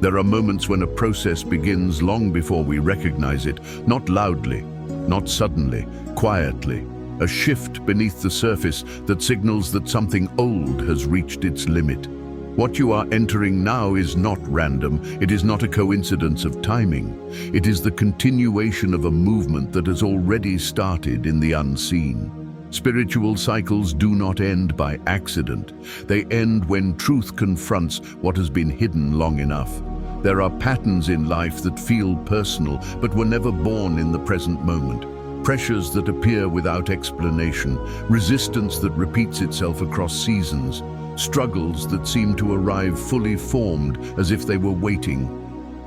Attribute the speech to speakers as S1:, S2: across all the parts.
S1: There are moments when a process begins long before we recognize it, not loudly, not suddenly, quietly. A shift beneath the surface that signals that something old has reached its limit. What you are entering now is not random. It is not a coincidence of timing. It is the continuation of a movement that has already started in the unseen. Spiritual cycles do not end by accident. They end when truth confronts what has been hidden long enough. There are patterns in life that feel personal but were never born in the present moment. Pressures that appear without explanation, resistance that repeats itself across seasons, struggles that seem to arrive fully formed as if they were waiting.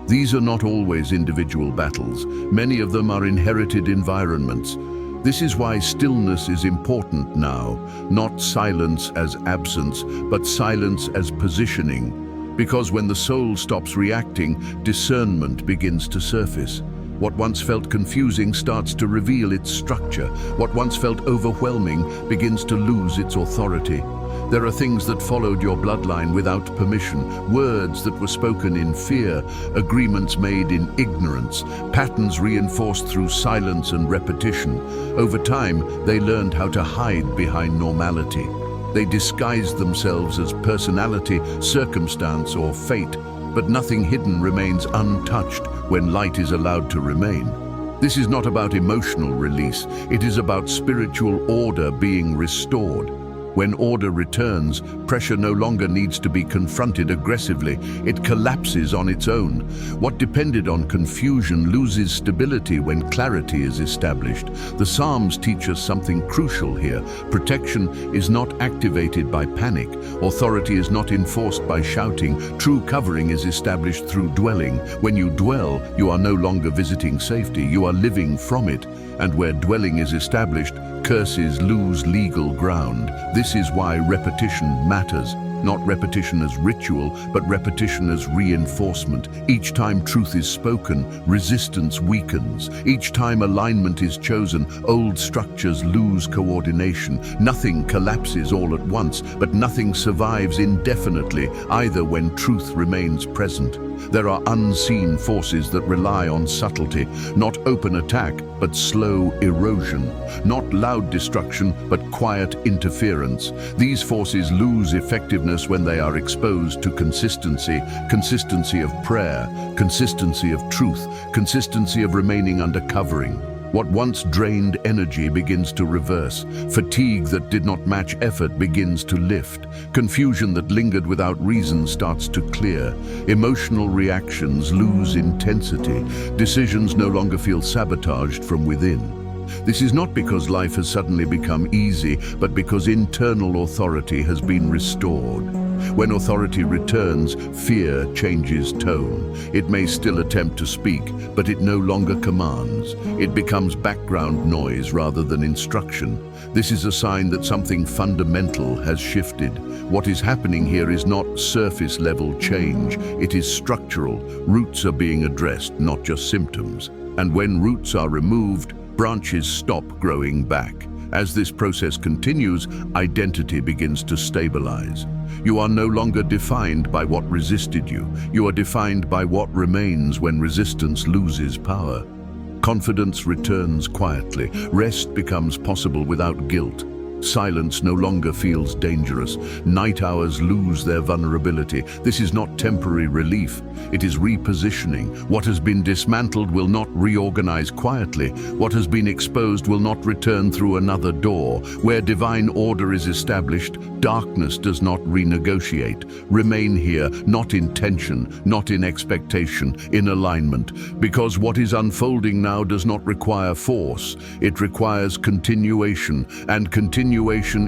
S1: These are not always individual battles. Many of them are inherited environments. This is why stillness is important now, not silence as absence, but silence as positioning. Because when the soul stops reacting, discernment begins to surface. What once felt confusing starts to reveal its structure. What once felt overwhelming begins to lose its authority. There are things that followed your bloodline without permission, words that were spoken in fear, agreements made in ignorance, patterns reinforced through silence and repetition. Over time, they learned how to hide behind normality. They disguised themselves as personality, circumstance, or fate. But nothing hidden remains untouched when light is allowed to remain. This is not about emotional release, it is about spiritual order being restored. When order returns, pressure no longer needs to be confronted aggressively. It collapses on its own. What depended on confusion loses stability when clarity is established. The Psalms teach us something crucial here. Protection is not activated by panic. Authority is not enforced by shouting. True covering is established through dwelling. When you dwell, you are no longer visiting safety. You are living from it. And where dwelling is established, curses lose legal ground. This is why repetition matters. Not repetition as ritual, but repetition as reinforcement. Each time truth is spoken, resistance weakens. Each time alignment is chosen, old structures lose coordination. Nothing collapses all at once, but nothing survives indefinitely, either when truth remains present. There are unseen forces that rely on subtlety, not open attack, but slow erosion. Not loud destruction, but quiet interference. These forces lose effectiveness when they are exposed to consistency, consistency of prayer, consistency of truth, consistency of remaining under covering. What once drained energy begins to reverse. Fatigue that did not match effort begins to lift. Confusion that lingered without reason starts to clear. Emotional reactions lose intensity. Decisions no longer feel sabotaged from within. This is not because life has suddenly become easy, but because internal authority has been restored. When authority returns, fear changes tone. It may still attempt to speak, but it no longer commands. It becomes background noise rather than instruction. This is a sign that something fundamental has shifted. What is happening here is not surface-level change. It is structural. Roots are being addressed, not just symptoms. And when roots are removed, branches stop growing back. As this process continues, identity begins to stabilize. You are no longer defined by what resisted you. You are defined by what remains when resistance loses power. Confidence returns quietly. Rest becomes possible without guilt. Silence no longer feels dangerous. Night hours lose their vulnerability. This is not temporary relief. It is repositioning. What has been dismantled will not reorganize quietly. What has been exposed will not return through another door. Where divine order is established, darkness does not renegotiate. Remain here, not in tension, not in expectation, in alignment. Because what is unfolding now does not require force. It requires continuation, and continuation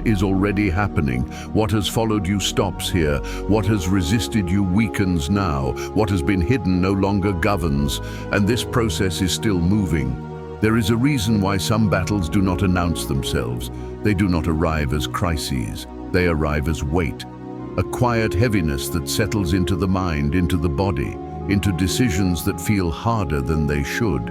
S1: is already happening. What has followed you stops here. What has resisted you weakens now. What has been hidden no longer governs, and this process is still moving. There is a reason why some battles do not announce themselves. They do not arrive as crises. They arrive as weight. A quiet heaviness that settles into the mind, into the body, into decisions that feel harder than they should.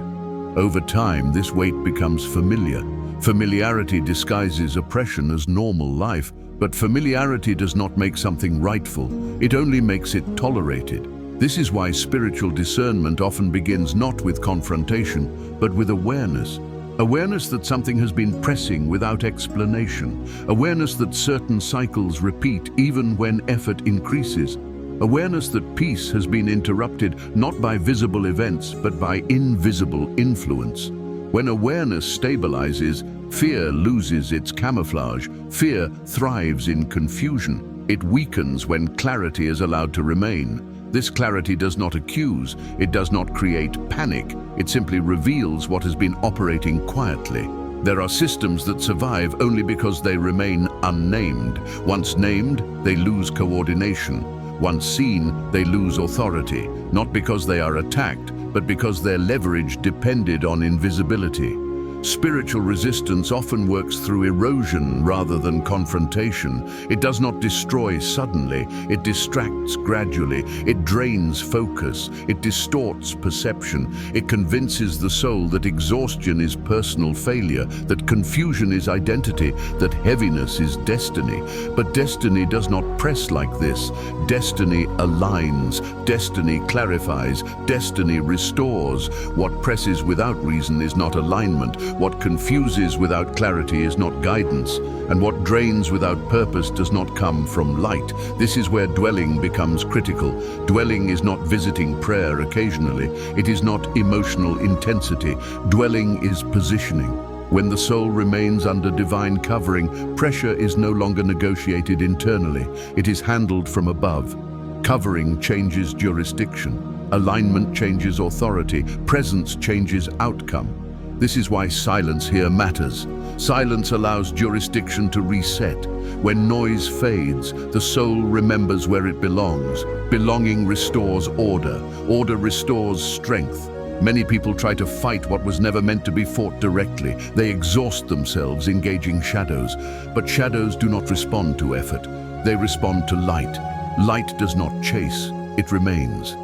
S1: Over time, this weight becomes familiar. Familiarity disguises oppression as normal life, but familiarity does not make something rightful. It only makes it tolerated. This is why spiritual discernment often begins not with confrontation, but with awareness. Awareness that something has been pressing without explanation. Awareness that certain cycles repeat even when effort increases. Awareness that peace has been interrupted not by visible events, but by invisible influence. When awareness stabilizes, fear loses its camouflage. Fear thrives in confusion. It weakens when clarity is allowed to remain. This clarity does not accuse, it does not create panic, it simply reveals what has been operating quietly. There are systems that survive only because they remain unnamed. Once named, they lose coordination. Once seen, they lose authority, not because they are attacked, but because their leverage depended on invisibility. Spiritual resistance often works through erosion rather than confrontation. It does not destroy suddenly, it distracts gradually, it drains focus, it distorts perception, it convinces the soul that exhaustion is personal failure, that confusion is identity, that heaviness is destiny. But destiny does not press like this. Destiny aligns, destiny clarifies, destiny restores. What presses without reason is not alignment. What confuses without clarity is not guidance, and what drains without purpose does not come from light. This is where dwelling becomes critical. Dwelling is not visiting prayer occasionally. It is not emotional intensity. Dwelling is positioning. When the soul remains under divine covering, pressure is no longer negotiated internally. It is handled from above. Covering changes jurisdiction. Alignment changes authority. Presence changes outcome. This is why silence here matters. Silence allows jurisdiction to reset. When noise fades, the soul remembers where it belongs. Belonging restores order. Order restores strength. Many people try to fight what was never meant to be fought directly. They exhaust themselves engaging shadows. But shadows do not respond to effort. They respond to light. Light does not chase, it remains.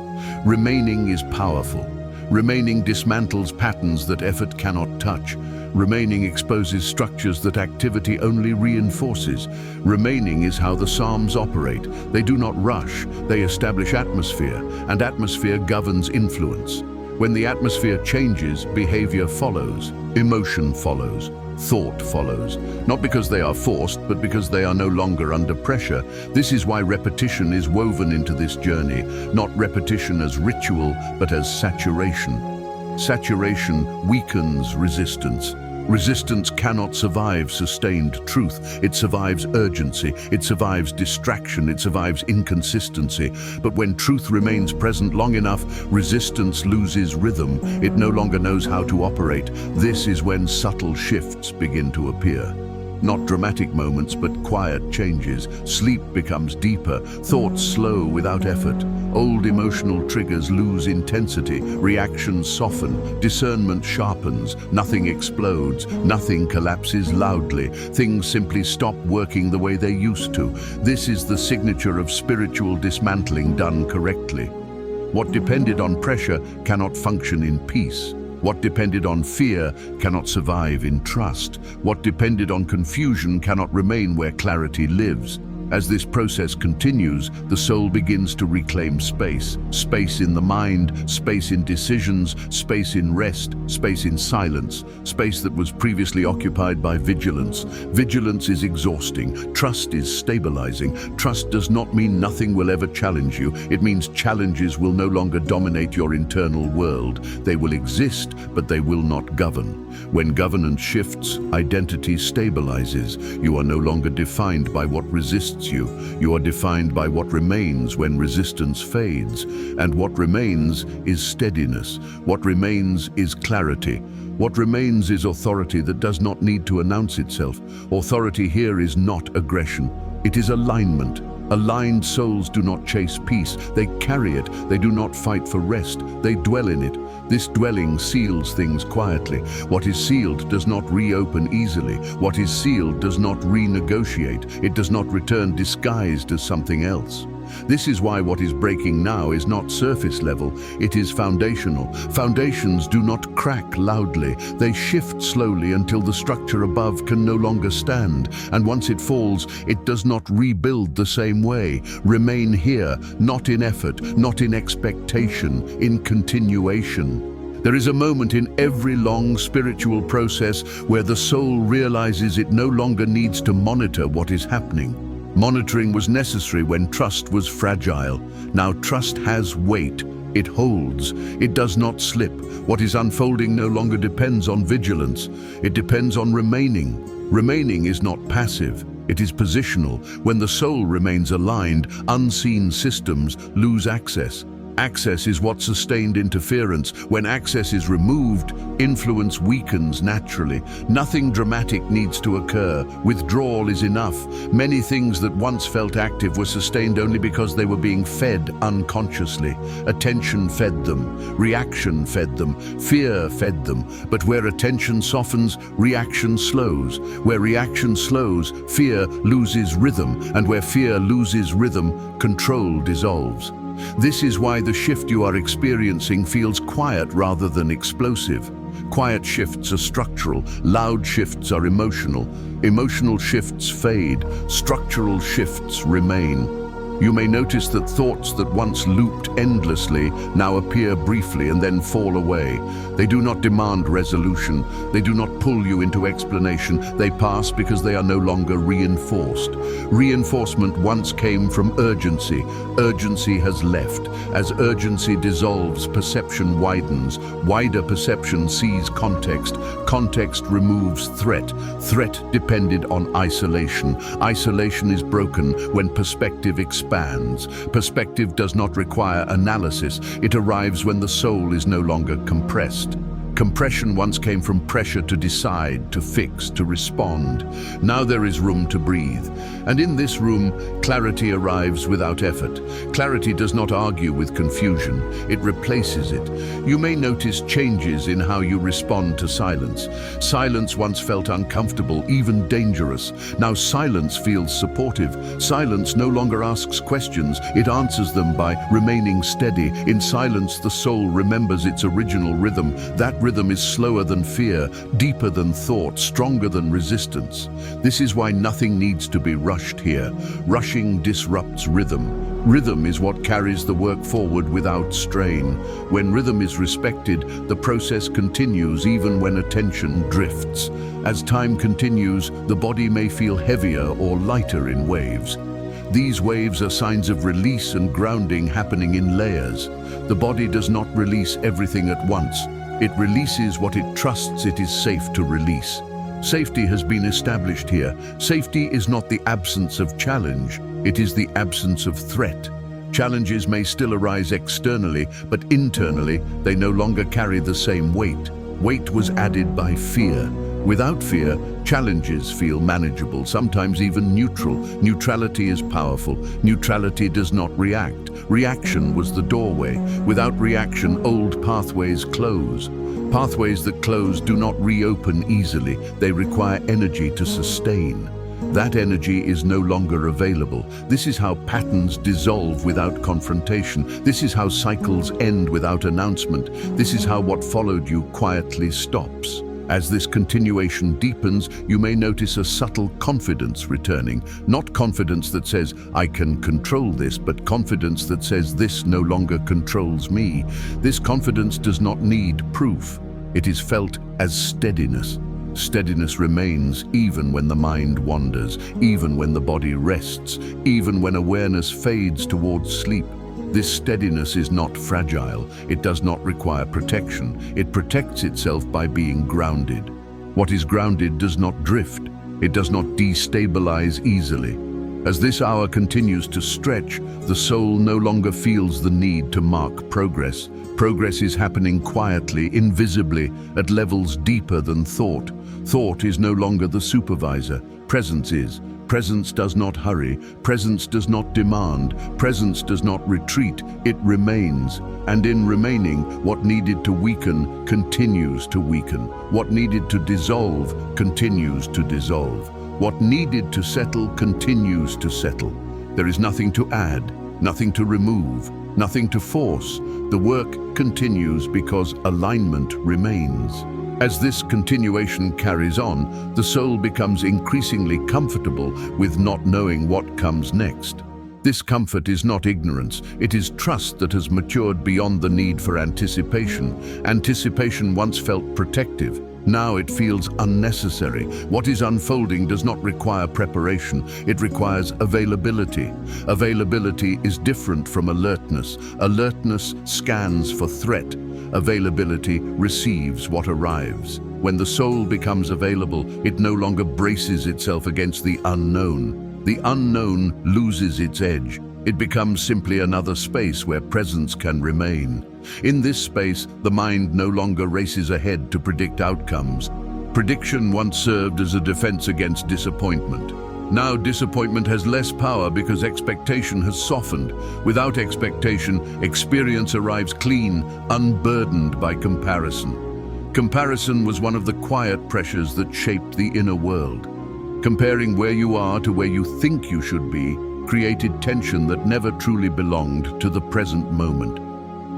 S1: Remaining is powerful. Remaining dismantles patterns that effort cannot touch. Remaining exposes structures that activity only reinforces. Remaining is how the Psalms operate. They do not rush, they establish atmosphere, and atmosphere governs influence. When the atmosphere changes, behavior follows, emotion follows, thought follows. Not because they are forced, but because they are no longer under pressure. This is why repetition is woven into this journey, not repetition as ritual, but as saturation. Saturation weakens resistance. Resistance cannot survive sustained truth. It survives urgency, it survives distraction, it survives inconsistency. But when truth remains present long enough, resistance loses rhythm. It no longer knows how to operate. This is when subtle shifts begin to appear. Not dramatic moments, but quiet changes. Sleep becomes deeper, thoughts slow without effort. Old emotional triggers lose intensity, reactions soften, discernment sharpens, nothing explodes, nothing collapses loudly. Things simply stop working the way they used to. This is the signature of spiritual dismantling done correctly. What depended on pressure cannot function in peace. What depended on fear cannot survive in trust. What depended on confusion cannot remain where clarity lives. As this process continues, the soul begins to reclaim space. Space in the mind, space in decisions, space in rest, space in silence, space that was previously occupied by vigilance. Vigilance is exhausting. Trust is stabilizing. Trust does not mean nothing will ever challenge you. It means challenges will no longer dominate your internal world. They will exist, but they will not govern. When governance shifts, identity stabilizes. You are no longer defined by what resists you. You are defined by what remains when resistance fades. And what remains is steadiness. What remains is clarity. What remains is authority that does not need to announce itself. Authority here is not aggression. It is alignment. Aligned souls do not chase peace. They carry it. They do not fight for rest. They dwell in it. This dwelling seals things quietly. What is sealed does not reopen easily. What is sealed does not renegotiate. It does not return disguised as something else. This is why what is breaking now is not surface level, it is foundational. Foundations do not crack loudly, they shift slowly until the structure above can no longer stand, and once it falls, it does not rebuild the same way. Remain here, not in effort, not in expectation, in continuation. There is a moment in every long spiritual process where the soul realizes it no longer needs to monitor what is happening. Monitoring was necessary when trust was fragile. Now trust has weight. It holds. It does not slip. What is unfolding no longer depends on vigilance. It depends on remaining. Remaining is not passive. It is positional. When the soul remains aligned, unseen systems lose access. Access is what sustained interference. When access is removed, influence weakens naturally. Nothing dramatic needs to occur. Withdrawal is enough. Many things that once felt active were sustained only because they were being fed unconsciously. Attention fed them. Reaction fed them. Fear fed them. But where attention softens, reaction slows. Where reaction slows, fear loses rhythm. And where fear loses rhythm, control dissolves. This is why the shift you are experiencing feels quiet rather than explosive. Quiet shifts are structural, loud shifts are emotional. Emotional shifts fade, structural shifts remain. You may notice that thoughts that once looped endlessly now appear briefly and then fall away. They do not demand resolution. They do not pull you into explanation. They pass because they are no longer reinforced. Reinforcement once came from urgency. Urgency has left. As urgency dissolves, perception widens. Wider perception sees context. Context removes threat. Threat depended on isolation. Isolation is broken when perspective expands. Perspective does not require analysis. It arrives when the soul is no longer compressed. Compression once came from pressure to decide, to fix, to respond. Now there is room to breathe. And in this room, clarity arrives without effort. Clarity does not argue with confusion. It replaces it. You may notice changes in how you respond to silence. Silence once felt uncomfortable, even dangerous. Now silence feels supportive. Silence no longer asks questions. It answers them by remaining steady. In silence, the soul remembers its original rhythm. That rhythm is slower than fear, deeper than thought, stronger than resistance. This is why nothing needs to be rushed here. Rushing disrupts rhythm. Rhythm is what carries the work forward without strain. When rhythm is respected, the process continues even when attention drifts. As time continues, the body may feel heavier or lighter in waves. These waves are signs of release and grounding happening in layers. The body does not release everything at once. It releases what it trusts it is safe to release. Safety has been established here. Safety is not the absence of challenge, it is the absence of threat. Challenges may still arise externally, but internally they no longer carry the same weight. Weight was added by fear. Without fear, challenges feel manageable, sometimes even neutral. Neutrality is powerful. Neutrality does not react. Reaction was the doorway. Without reaction, old pathways close. Pathways that close do not reopen easily. They require energy to sustain. That energy is no longer available. This is how patterns dissolve without confrontation. This is how cycles end without announcement. This is how what followed you quietly stops. As this continuation deepens, you may notice a subtle confidence returning. Not confidence that says, I can control this, but confidence that says, this no longer controls me. This confidence does not need proof. It is felt as steadiness. Steadiness remains even when the mind wanders, even when the body rests, even when awareness fades towards sleep. This steadiness is not fragile. It does not require protection. It protects itself by being grounded. What is grounded does not drift. It does not destabilize easily. As this hour continues to stretch, the soul no longer feels the need to mark progress. Progress is happening quietly, invisibly, at levels deeper than thought. Thought is no longer the supervisor. Presence is. Presence does not hurry. Presence does not demand. Presence does not retreat. It remains. And in remaining, what needed to weaken continues to weaken. What needed to dissolve continues to dissolve. What needed to settle continues to settle. There is nothing to add. nothing to remove, nothing to force. The work continues because alignment remains. As this continuation carries on, the soul becomes increasingly comfortable with not knowing what comes next. This comfort is not ignorance, it is trust that has matured beyond the need for anticipation. Anticipation once felt protective. Now it feels unnecessary. What is unfolding does not require preparation, it requires availability. Availability is different from alertness. Alertness scans for threat. Availability receives what arrives. When the soul becomes available, it no longer braces itself against the unknown. The unknown loses its edge. It becomes simply another space where presence can remain. In this space, the mind no longer races ahead to predict outcomes. Prediction once served as a defense against disappointment. Now disappointment has less power because expectation has softened. Without expectation, experience arrives clean, unburdened by comparison. Comparison was one of the quiet pressures that shaped the inner world. Comparing where you are to where you think you should be created tension that never truly belonged to the present moment.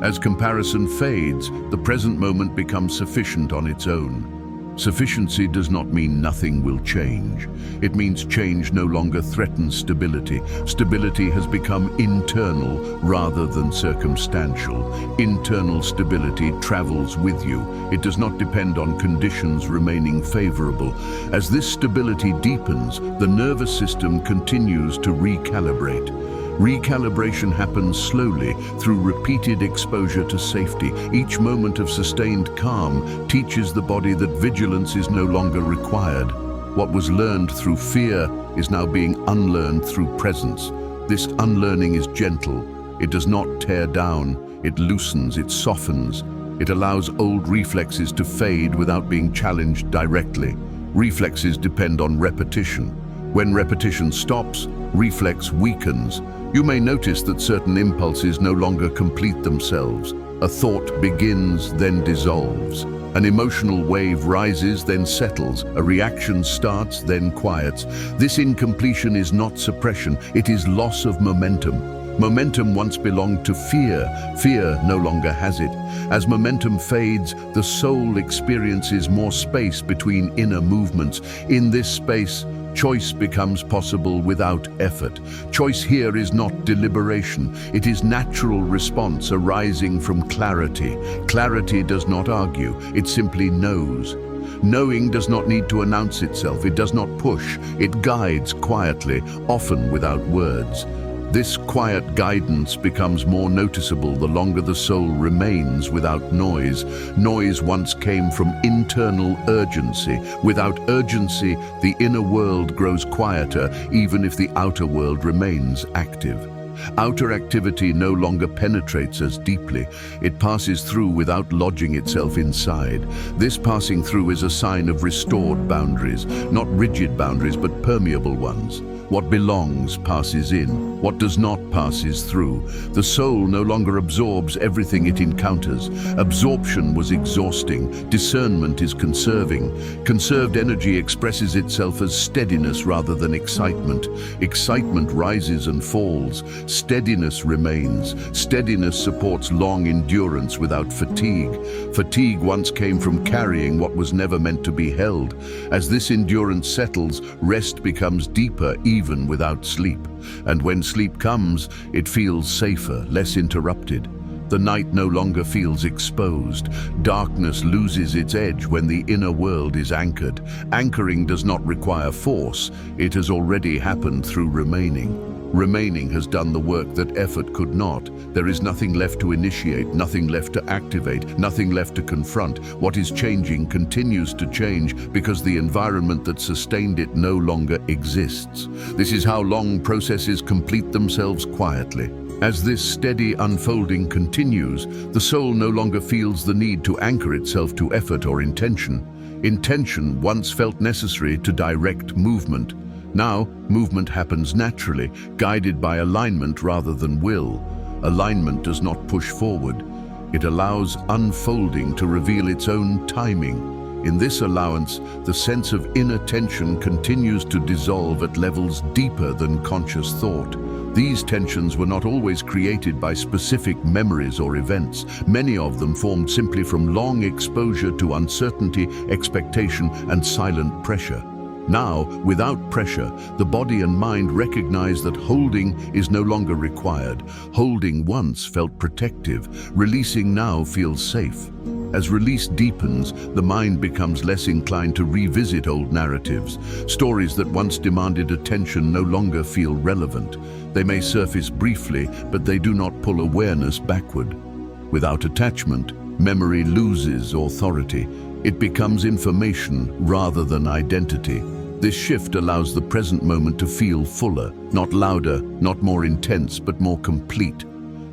S1: As comparison fades, the present moment becomes sufficient on its own. Sufficiency does not mean nothing will change. It means change no longer threatens stability. Stability has become internal rather than circumstantial. Internal stability travels with you. It does not depend on conditions remaining favorable. As this stability deepens, the nervous system continues to recalibrate. Recalibration happens slowly through repeated exposure to safety. Each moment of sustained calm teaches the body that vigilance is no longer required. What was learned through fear is now being unlearned through presence. This unlearning is gentle. It does not tear down. It loosens, it softens. It allows old reflexes to fade without being challenged directly. Reflexes depend on repetition. When repetition stops, reflex weakens. You may notice that certain impulses no longer complete themselves. A thought begins, then dissolves. An emotional wave rises, then settles. A reaction starts, then quiets. This incompletion is not suppression, it is loss of momentum. Momentum once belonged to fear. Fear no longer has it. As momentum fades, the soul experiences more space between inner movements. In this space, choice becomes possible without effort. Choice here is not deliberation. It is natural response arising from clarity. Clarity does not argue. It simply knows. Knowing does not need to announce itself. It does not push. It guides quietly, often without words. This quiet guidance becomes more noticeable the longer the soul remains without noise. Noise once came from internal urgency. Without urgency, the inner world grows quieter, even if the outer world remains active. Outer activity no longer penetrates as deeply. It passes through without lodging itself inside. This passing through is a sign of restored boundaries, not rigid boundaries, but permeable ones. What belongs passes in. What does not passes through. The soul no longer absorbs everything it encounters. Absorption was exhausting. Discernment is conserving. Conserved energy expresses itself as steadiness rather than excitement. Excitement rises and falls. Steadiness remains. Steadiness supports long endurance without fatigue. Fatigue once came from carrying what was never meant to be held. As this endurance settles, rest becomes deeper even without sleep. And when sleep comes, it feels safer, less interrupted. The night no longer feels exposed. Darkness loses its edge when the inner world is anchored. Anchoring does not require force. It has already happened through remaining. Remaining has done the work that effort could not. There is nothing left to initiate, nothing left to activate, nothing left to confront. What is changing continues to change because the environment that sustained it no longer exists. This is how long processes complete themselves quietly. As this steady unfolding continues, the soul no longer feels the need to anchor itself to effort or intention. Intention once felt necessary to direct movement. Now, movement happens naturally, guided by alignment rather than will. Alignment does not push forward. It allows unfolding to reveal its own timing. In this allowance, the sense of inner tension continues to dissolve at levels deeper than conscious thought. These tensions were not always created by specific memories or events. Many of them formed simply from long exposure to uncertainty, expectation, and silent pressure. Now, without pressure, the body and mind recognize that holding is no longer required. Holding once felt protective. Releasing now feels safe. As release deepens, the mind becomes less inclined to revisit old narratives. Stories that once demanded attention no longer feel relevant. They may surface briefly, but they do not pull awareness backward. Without attachment, memory loses authority. It becomes information rather than identity. This shift allows the present moment to feel fuller, not louder, not more intense, but more complete.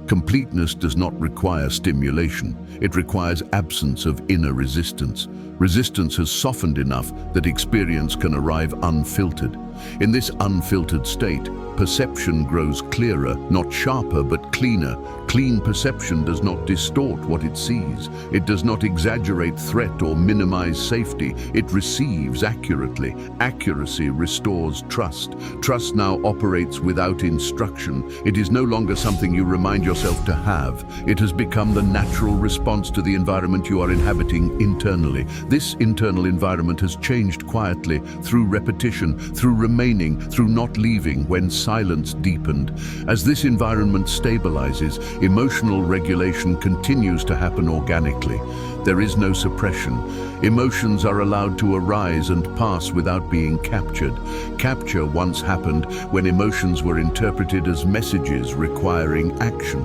S1: Completeness does not require stimulation. It requires absence of inner resistance. Resistance has softened enough that experience can arrive unfiltered. In this unfiltered state, perception grows clearer, not sharper but cleaner. Clean perception does not distort what it sees. It does not exaggerate threat or minimize safety. It receives accurately. Accuracy restores trust. Trust now operates without instruction. It is no longer something you remind yourself to have. It has become the natural response to the environment you are inhabiting internally. This internal environment has changed quietly through repetition, through remaining, through not leaving when silence deepened. As this environment stabilizes, emotional regulation continues to happen organically. There is no suppression. Emotions are allowed to arise and pass without being captured. Capture once happened when emotions were interpreted as messages requiring action.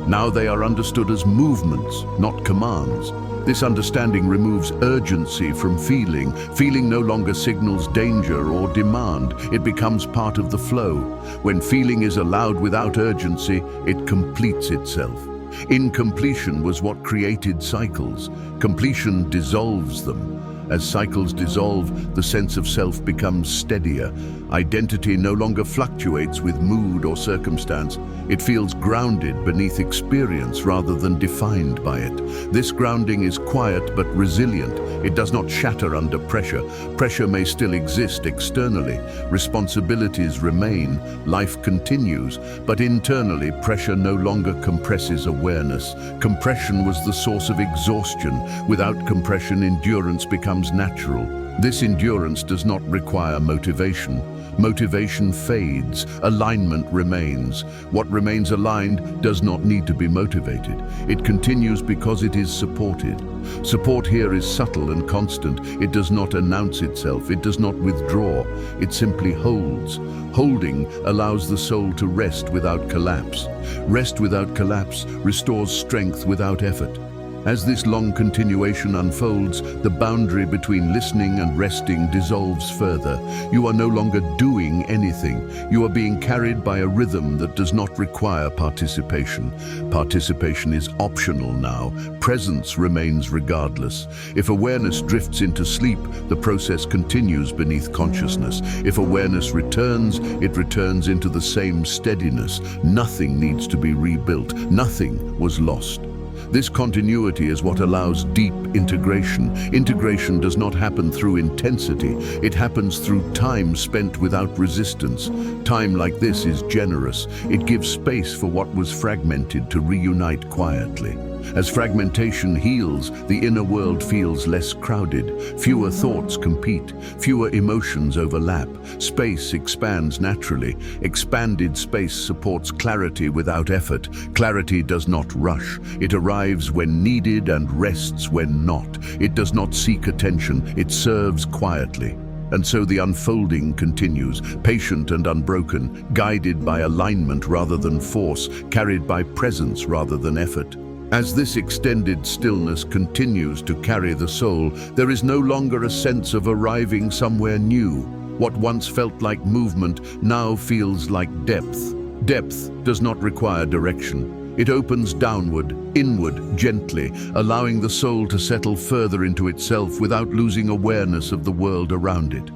S1: Now they are understood as movements, not commands. This understanding removes urgency from feeling. Feeling no longer signals danger or demand. It becomes part of the flow. When feeling is allowed without urgency, it completes itself. Incompletion was what created cycles. Completion dissolves them. As cycles dissolve, the sense of self becomes steadier. Identity no longer fluctuates with mood or circumstance. It feels grounded beneath experience rather than defined by it. This grounding is quiet but resilient. It does not shatter under pressure. Pressure may still exist externally. Responsibilities remain. Life continues. But internally, pressure no longer compresses awareness. Compression was the source of exhaustion. Without compression, endurance becomes natural. This endurance does not require motivation. Motivation fades, alignment remains. What remains aligned does not need to be motivated. It continues because it is supported. Support here is subtle and constant. It does not announce itself. It does not withdraw. It simply holds. Holding allows the soul to rest without collapse. Rest without collapse restores strength without effort. As this long continuation unfolds, the boundary between listening and resting dissolves further. You are no longer doing anything. You are being carried by a rhythm that does not require participation. Participation is optional now. Presence remains regardless. If awareness drifts into sleep, the process continues beneath consciousness. If awareness returns, it returns into the same steadiness. Nothing needs to be rebuilt. Nothing was lost. This continuity is what allows deep integration. Integration does not happen through intensity. It happens through time spent without resistance. Time like this is generous. It gives space for what was fragmented to reunite quietly. As fragmentation heals, the inner world feels less crowded. Fewer thoughts compete. Fewer emotions overlap. Space expands naturally. Expanded space supports clarity without effort. Clarity does not rush. It arrives when needed and rests when not. It does not seek attention. It serves quietly. And so the unfolding continues, patient and unbroken, guided by alignment rather than force, carried by presence rather than effort. As this extended stillness continues to carry the soul, there is no longer a sense of arriving somewhere new. What once felt like movement now feels like depth. Depth does not require direction. It opens downward, inward, gently, allowing the soul to settle further into itself without losing awareness of the world around it.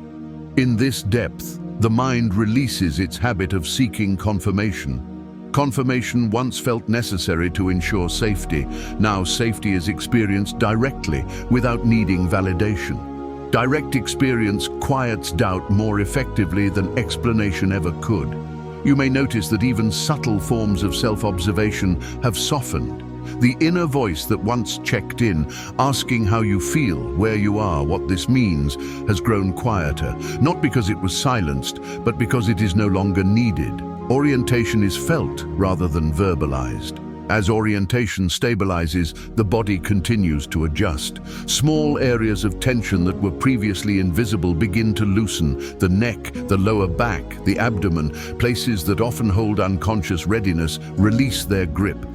S1: In this depth, the mind releases its habit of seeking confirmation. Confirmation once felt necessary to ensure safety. Now safety is experienced directly, without needing validation. Direct experience quiets doubt more effectively than explanation ever could. You may notice that even subtle forms of self-observation have softened. The inner voice that once checked in, asking how you feel, where you are, what this means, has grown quieter, not because it was silenced, but because it is no longer needed. Orientation is felt rather than verbalized. As orientation stabilizes, the body continues to adjust. Small areas of tension that were previously invisible begin to loosen. The neck, the lower back, the abdomen, places that often hold unconscious readiness, release their grip.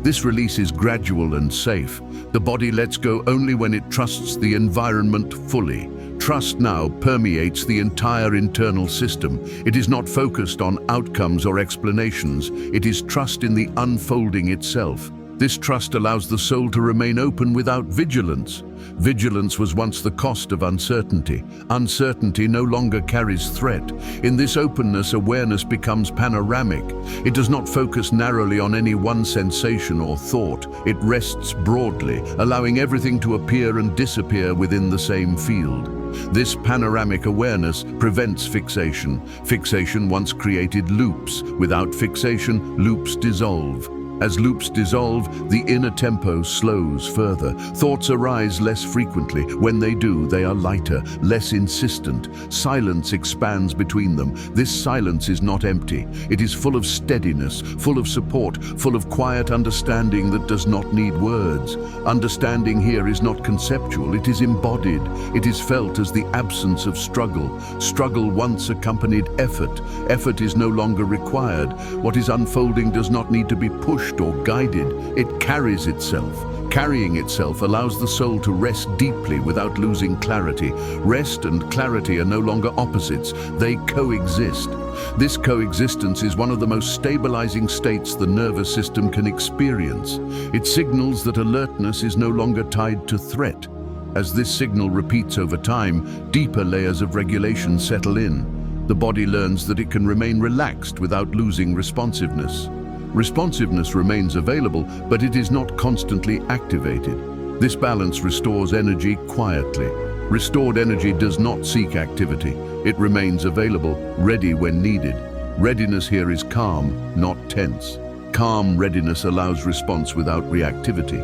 S1: This release is gradual and safe. The body lets go only when it trusts the environment fully. Trust now permeates the entire internal system. It is not focused on outcomes or explanations. It is trust in the unfolding itself. This trust allows the soul to remain open without vigilance. Vigilance was once the cost of uncertainty. Uncertainty no longer carries threat. In this openness, awareness becomes panoramic. It does not focus narrowly on any one sensation or thought. It rests broadly, allowing everything to appear and disappear within the same field. This panoramic awareness prevents fixation. Fixation once created loops. Without fixation, loops dissolve. As loops dissolve, the inner tempo slows further. Thoughts arise less frequently. When they do, they are lighter, less insistent. Silence expands between them. This silence is not empty. It is full of steadiness, full of support, full of quiet understanding that does not need words. Understanding here is not conceptual, it is embodied. It is felt as the absence of struggle. Struggle once accompanied effort. Effort is no longer required. What is unfolding does not need to be pushed or guided. It carries itself. Carrying itself allows the soul to rest deeply without losing clarity. Rest and clarity are no longer opposites. They coexist. This coexistence is one of the most stabilizing states the nervous system can experience. It signals that alertness is no longer tied to threat. As this signal repeats over time, deeper layers of regulation settle in. The body learns that it can remain relaxed without losing responsiveness. Responsiveness remains available, but it is not constantly activated. This balance restores energy quietly. Restored energy does not seek activity. It remains available, ready when needed. Readiness here is calm, not tense. Calm readiness allows response without reactivity.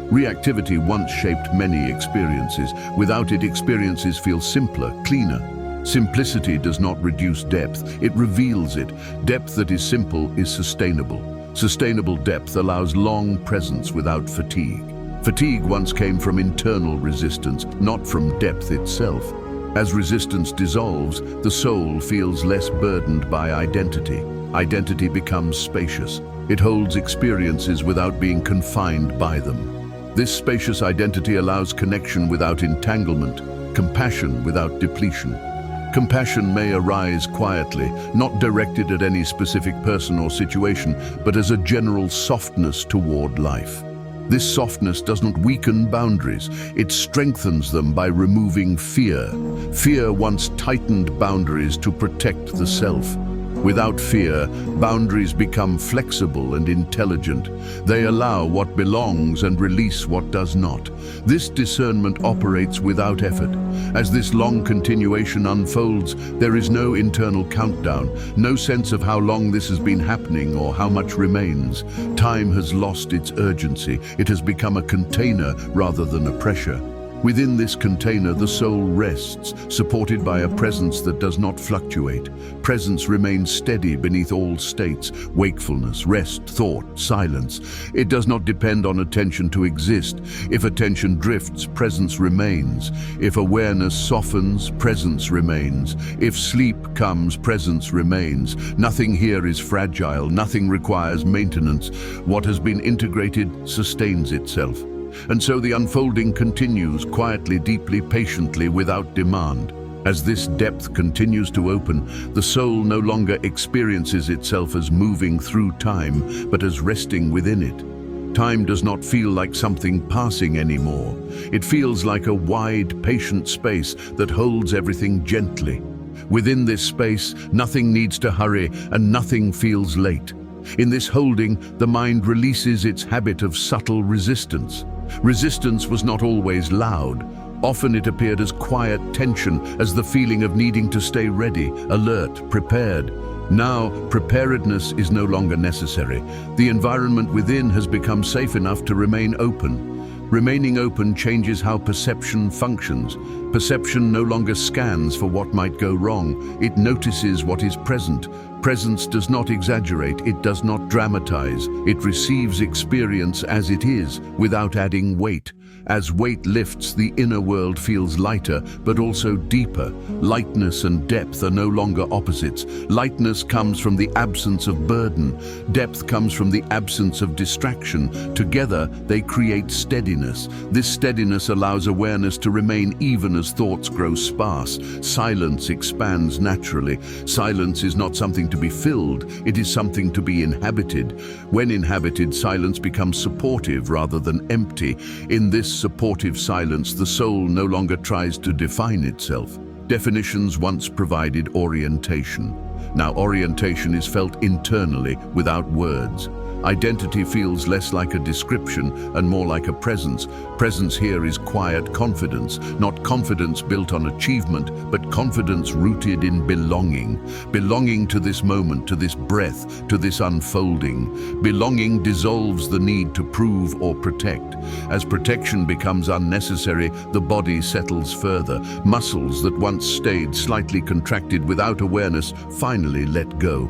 S1: Reactivity once shaped many experiences. Without it, experiences feel simpler, cleaner. Simplicity does not reduce depth, it reveals it. Depth that is simple is sustainable. Sustainable depth allows long presence without fatigue. Fatigue once came from internal resistance, not from depth itself. As resistance dissolves, the soul feels less burdened by identity. Identity becomes spacious. It holds experiences without being confined by them. This spacious identity allows connection without entanglement, compassion without depletion. Compassion may arise quietly, not directed at any specific person or situation, but as a general softness toward life. This softness does not weaken boundaries, it strengthens them by removing fear. Fear once tightened boundaries to protect the self. Without fear, boundaries become flexible and intelligent. They allow what belongs and release what does not. This discernment operates without effort. As this long continuation unfolds, there is no internal countdown, no sense of how long this has been happening or how much remains. Time has lost its urgency. It has become a container rather than a pressure. Within this container, the soul rests, supported by a presence that does not fluctuate. Presence remains steady beneath all states: wakefulness, rest, thought, silence. It does not depend on attention to exist. If attention drifts, presence remains. If awareness softens, presence remains. If sleep comes, presence remains. Nothing here is fragile, nothing requires maintenance. What has been integrated sustains itself. And so the unfolding continues quietly, deeply, patiently, without demand. As this depth continues to open, the soul no longer experiences itself as moving through time, but as resting within it. Time does not feel like something passing anymore. It feels like a wide, patient space that holds everything gently. Within this space, nothing needs to hurry and nothing feels late. In this holding, the mind releases its habit of subtle resistance. Resistance was not always loud. Often it appeared as quiet tension, as the feeling of needing to stay ready, alert, prepared. Now, preparedness is no longer necessary. The environment within has become safe enough to remain open. Remaining open changes how perception functions. Perception no longer scans for what might go wrong. It notices what is present. Presence does not exaggerate, it does not dramatize. It receives experience as it is, without adding weight. As weight lifts, the inner world feels lighter, but also deeper. Lightness and depth are no longer opposites. Lightness comes from the absence of burden. Depth comes from the absence of distraction. Together, they create steadiness. This steadiness allows awareness to remain even as thoughts grow sparse. Silence expands naturally. Silence is not something to be filled, it is something to be inhabited. When inhabited, silence becomes supportive rather than empty. In this supportive silence, the soul no longer tries to define itself. Definitions once provided orientation. Now orientation is felt internally, without words. Identity feels less like a description and more like a presence. Presence here is quiet confidence, not confidence built on achievement, but confidence rooted in belonging. Belonging to this moment, to this breath, to this unfolding. Belonging dissolves the need to prove or protect. As protection becomes unnecessary, the body settles further. Muscles that once stayed slightly contracted without awareness finally let go.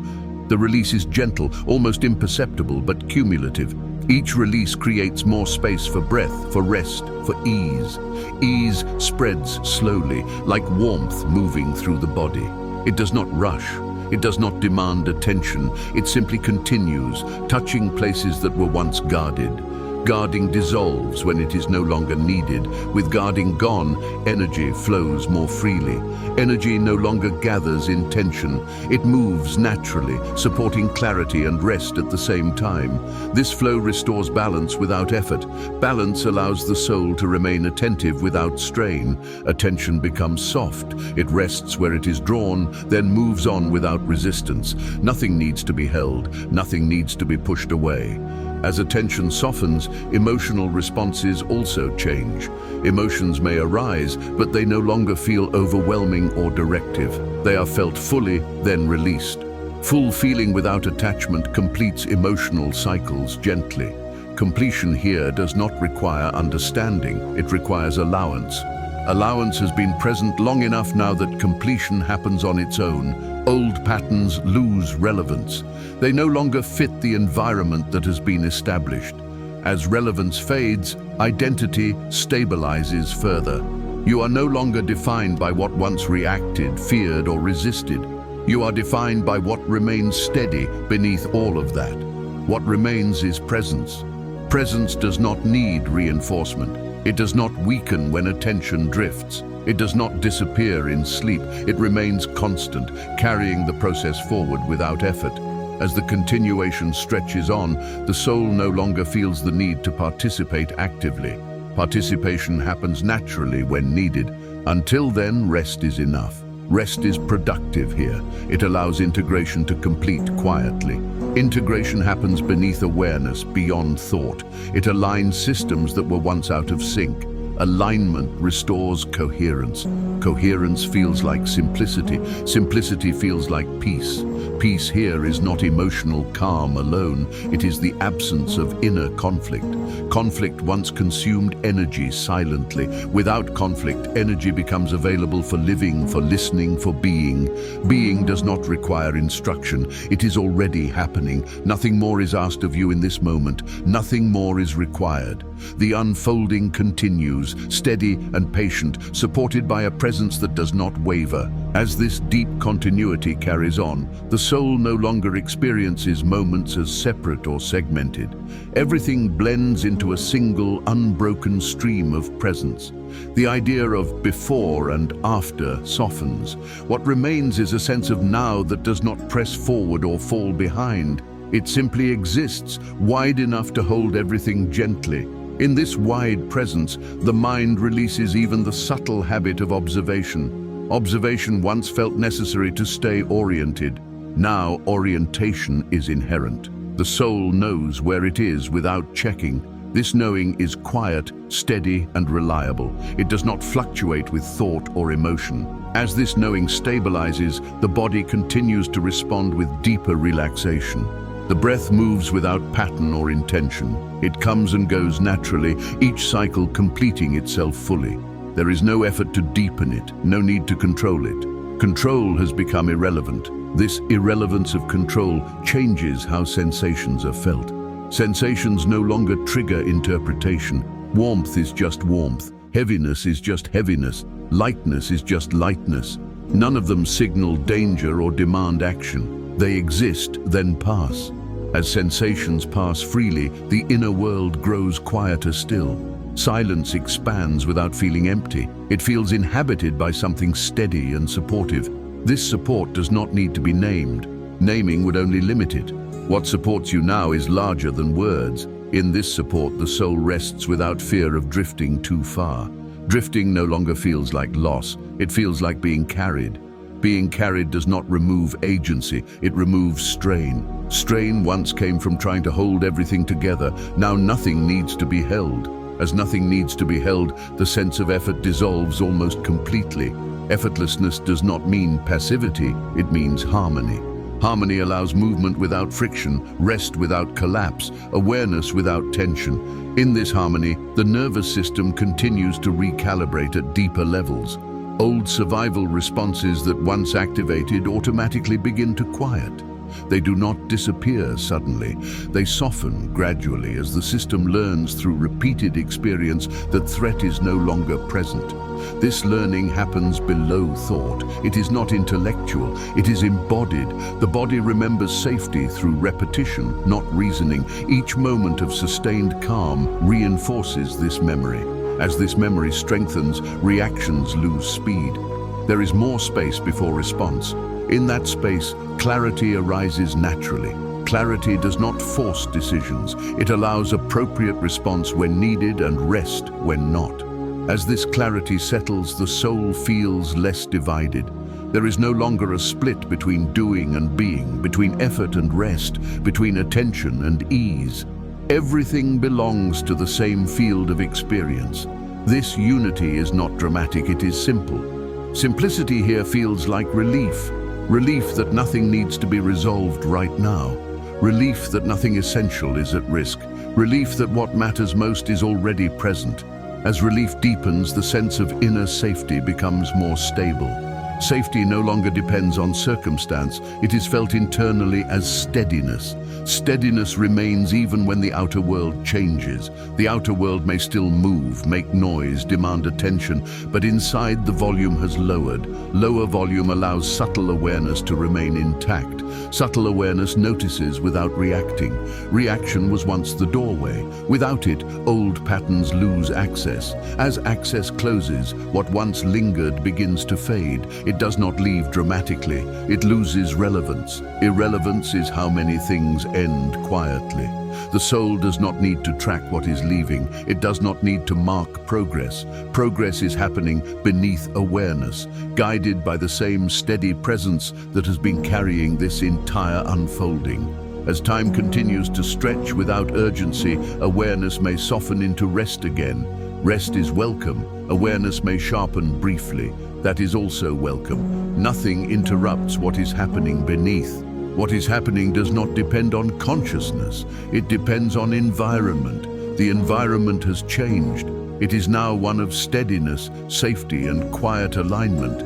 S1: The release is gentle, almost imperceptible, but cumulative. Each release creates more space for breath, for rest, for ease. Ease spreads slowly, like warmth moving through the body. It does not rush. It does not demand attention. It simply continues, touching places that were once guarded. Guarding dissolves when it is no longer needed. With guarding gone, energy flows more freely. Energy no longer gathers in tension. It moves naturally, supporting clarity and rest at the same time. This flow restores balance without effort. Balance allows the soul to remain attentive without strain. Attention becomes soft. It rests where it is drawn, then moves on without resistance. Nothing needs to be held. Nothing needs to be pushed away. As attention softens, emotional responses also change. Emotions may arise, but they no longer feel overwhelming or directive. They are felt fully, then released. Full feeling without attachment completes emotional cycles gently. Completion here does not require understanding, it requires allowance. Allowance has been present long enough now that completion happens on its own. Old patterns lose relevance. They no longer fit the environment that has been established. As relevance fades, identity stabilizes further. You are no longer defined by what once reacted, feared, or resisted. You are defined by what remains steady beneath all of that. What remains is presence. Presence does not need reinforcement. It does not weaken when attention drifts. It does not disappear in sleep. It remains constant, carrying the process forward without effort. As the continuation stretches on, the soul no longer feels the need to participate actively. Participation happens naturally when needed. Until then, rest is enough. Rest is productive here. It allows integration to complete quietly. Integration happens beneath awareness, beyond thought. It aligns systems that were once out of sync. Alignment restores coherence. Coherence feels like simplicity. Simplicity feels like peace. Peace here is not emotional calm alone. It is the absence of inner conflict. Conflict once consumed energy silently. Without conflict, energy becomes available for living, for listening, for being. Being does not require instruction. It is already happening. Nothing more is asked of you in this moment. Nothing more is required. The unfolding continues, steady and patient, supported by a presence that does not waver. As this deep continuity carries on, the soul no longer experiences moments as separate or segmented. Everything blends into a single, unbroken stream of presence. The idea of before and after softens. What remains is a sense of now that does not press forward or fall behind. It simply exists, wide enough to hold everything gently. In this wide presence, the mind releases even the subtle habit of observation. Observation once felt necessary to stay oriented. Now, orientation is inherent. The soul knows where it is without checking. This knowing is quiet, steady, and reliable. It does not fluctuate with thought or emotion. As this knowing stabilizes, the body continues to respond with deeper relaxation. The breath moves without pattern or intention. It comes and goes naturally, each cycle completing itself fully. There is no effort to deepen it, no need to control it. Control has become irrelevant. This irrelevance of control changes how sensations are felt. Sensations no longer trigger interpretation. Warmth is just warmth. Heaviness is just heaviness. Lightness is just lightness. None of them signal danger or demand action. They exist, then pass. As sensations pass freely, the inner world grows quieter still. Silence expands without feeling empty. It feels inhabited by something steady and supportive. This support does not need to be named. Naming would only limit it. What supports you now is larger than words. In this support, the soul rests without fear of drifting too far. Drifting no longer feels like loss. It feels like being carried. Being carried does not remove agency, it removes strain. Strain once came from trying to hold everything together. Now nothing needs to be held. As nothing needs to be held, the sense of effort dissolves almost completely. Effortlessness does not mean passivity, it means harmony. Harmony allows movement without friction, rest without collapse, awareness without tension. In this harmony, the nervous system continues to recalibrate at deeper levels. Old survival responses that once activated automatically begin to quiet. They do not disappear suddenly. They soften gradually as the system learns through repeated experience that threat is no longer present. This learning happens below thought. It is not intellectual, it is embodied. The body remembers safety through repetition, not reasoning. Each moment of sustained calm reinforces this memory. As this memory strengthens, reactions lose speed. There is more space before response. In that space, clarity arises naturally. Clarity does not force decisions. It allows appropriate response when needed and rest when not. As this clarity settles, the soul feels less divided. There is no longer a split between doing and being, between effort and rest, between attention and ease. Everything belongs to the same field of experience. This unity is not dramatic, it is simple. Simplicity here feels like relief. Relief that nothing needs to be resolved right now. Relief that nothing essential is at risk. Relief that what matters most is already present. As relief deepens, the sense of inner safety becomes more stable. Safety no longer depends on circumstance. It is felt internally as steadiness. Steadiness remains even when the outer world changes. The outer world may still move, make noise, demand attention, but inside the volume has lowered. Lower volume allows subtle awareness to remain intact. Subtle awareness notices without reacting. Reaction was once the doorway. Without it, old patterns lose access. As access closes, what once lingered begins to fade. It does not leave dramatically. It loses relevance. Irrelevance is how many things end quietly. The soul does not need to track what is leaving. It does not need to mark progress. Progress is happening beneath awareness, guided by the same steady presence that has been carrying this entire unfolding. As time continues to stretch without urgency, awareness may soften into rest again. Rest is welcome. Awareness may sharpen briefly. That is also welcome. Nothing interrupts what is happening beneath. What is happening does not depend on consciousness. It depends on environment. The environment has changed. It is now one of steadiness, safety, and quiet alignment.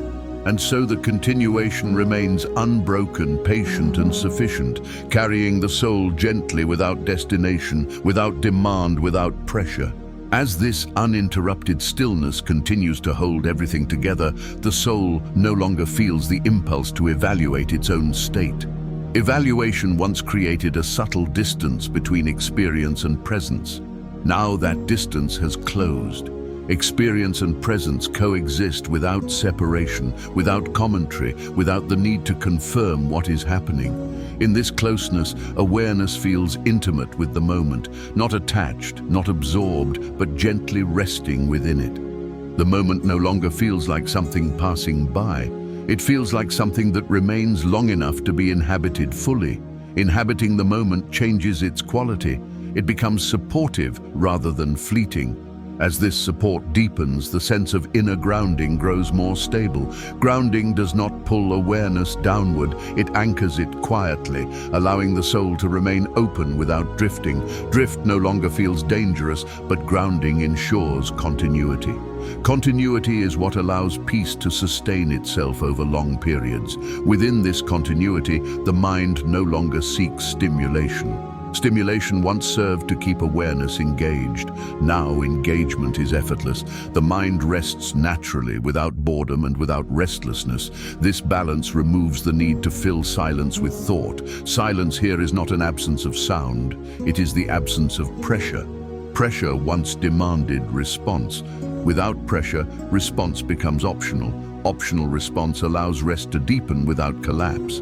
S1: And so the continuation remains unbroken, patient, and sufficient, carrying the soul gently without destination, without demand, without pressure. As this uninterrupted stillness continues to hold everything together, the soul no longer feels the impulse to evaluate its own state. Evaluation once created a subtle distance between experience and presence. Now that distance has closed. Experience and presence coexist without separation, without commentary, without the need to confirm what is happening. In this closeness, awareness feels intimate with the moment, not attached, not absorbed, but gently resting within it. The moment no longer feels like something passing by. It feels like something that remains long enough to be inhabited fully. Inhabiting the moment changes its quality. It becomes supportive rather than fleeting. As this support deepens, the sense of inner grounding grows more stable. Grounding does not pull awareness downward, it anchors it quietly, allowing the soul to remain open without drifting. Drift no longer feels dangerous, but grounding ensures continuity. Continuity is what allows peace to sustain itself over long periods. Within this continuity, the mind no longer seeks stimulation. Stimulation once served to keep awareness engaged. Now engagement is effortless. The mind rests naturally, without boredom and without restlessness. This balance removes the need to fill silence with thought. Silence here is not an absence of sound. It is the absence of pressure. Pressure once demanded response. Without pressure, response becomes optional. Optional response allows rest to deepen without collapse.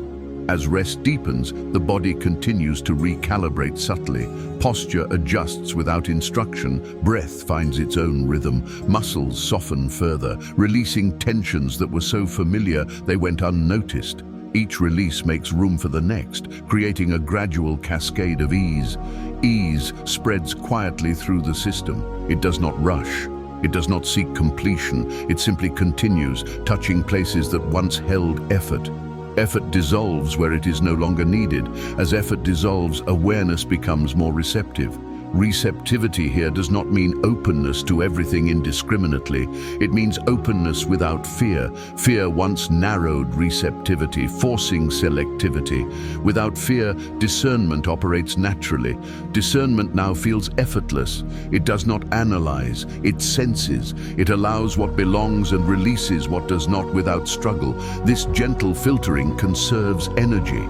S1: As rest deepens, the body continues to recalibrate subtly. Posture adjusts without instruction. Breath finds its own rhythm. Muscles soften further, releasing tensions that were so familiar they went unnoticed. Each release makes room for the next, creating a gradual cascade of ease. Ease spreads quietly through the system. It does not rush. It does not seek completion. It simply continues, touching places that once held effort. Effort dissolves where it is no longer needed. As effort dissolves, awareness becomes more receptive. Receptivity here does not mean openness to everything indiscriminately. It means openness without fear. Fear once narrowed receptivity, forcing selectivity. Without fear, discernment operates naturally. Discernment now feels effortless. It does not analyze, it senses. It allows what belongs and releases what does not without struggle. This gentle filtering conserves energy.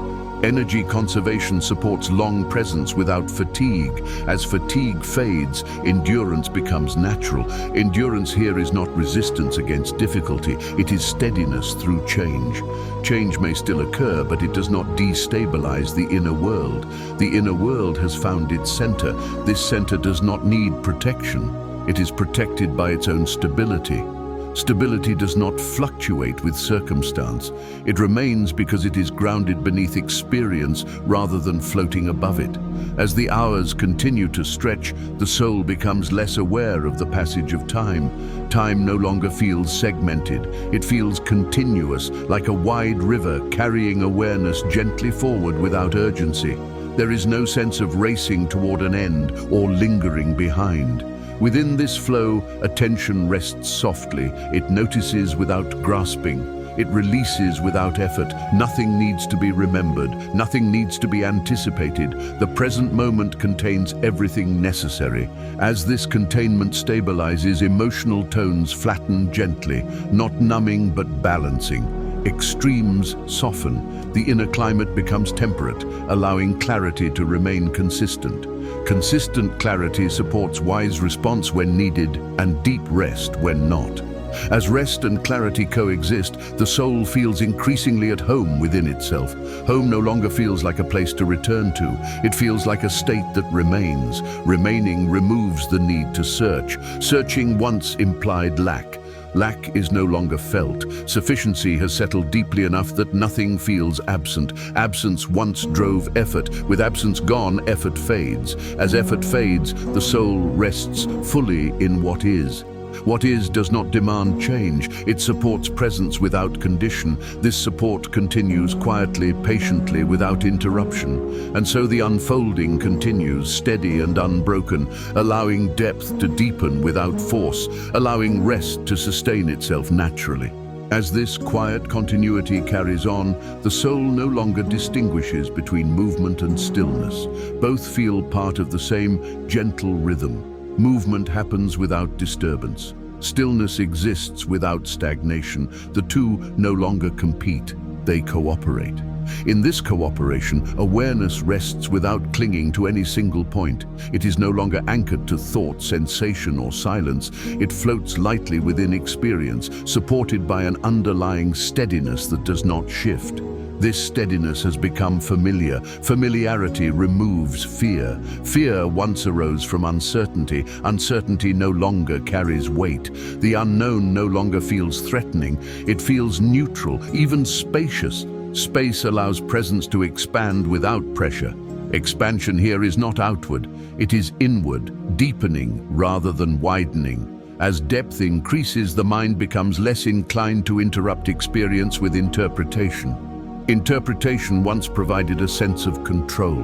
S1: Energy conservation supports long presence without fatigue. As fatigue fades, endurance becomes natural. Endurance here is not resistance against difficulty, it is steadiness through change. Change may still occur, but it does not destabilize the inner world. The inner world has found its center. This center does not need protection. It is protected by its own stability. Stability does not fluctuate with circumstance. It remains because it is grounded beneath experience rather than floating above it. As the hours continue to stretch, the soul becomes less aware of the passage of time. Time no longer feels segmented. It feels continuous, like a wide river carrying awareness gently forward without urgency. There is no sense of racing toward an end or lingering behind. Within this flow, attention rests softly. It notices without grasping. It releases without effort. Nothing needs to be remembered. Nothing needs to be anticipated. The present moment contains everything necessary. As this containment stabilizes, emotional tones flatten gently, not numbing but balancing. Extremes soften. The inner climate becomes temperate, allowing clarity to remain consistent. Consistent clarity supports wise response when needed and deep rest when not. As rest and clarity coexist, the soul feels increasingly at home within itself. Home no longer feels like a place to return to. It feels like a state that remains. Remaining removes the need to search. Searching once implied lack. Lack is no longer felt. Sufficiency has settled deeply enough that nothing feels absent. Absence once drove effort. With absence gone, effort fades. As effort fades, the soul rests fully in what is. What is does not demand change. It supports presence without condition. This support continues quietly, patiently, without interruption. And so the unfolding continues, steady and unbroken, allowing depth to deepen without force, allowing rest to sustain itself naturally. As this quiet continuity carries on, the soul no longer distinguishes between movement and stillness. Both feel part of the same gentle rhythm. Movement happens without disturbance. Stillness exists without stagnation. The two no longer compete, they cooperate. In this cooperation, awareness rests without clinging to any single point. It is no longer anchored to thought, sensation, or silence. It floats lightly within experience, supported by an underlying steadiness that does not shift. This steadiness has become familiar. Familiarity removes fear. Fear once arose from uncertainty. Uncertainty no longer carries weight. The unknown no longer feels threatening. It feels neutral, even spacious. Space allows presence to expand without pressure. Expansion here is not outward, it is inward, deepening rather than widening. As depth increases, the mind becomes less inclined to interrupt experience with interpretation. Interpretation once provided a sense of control.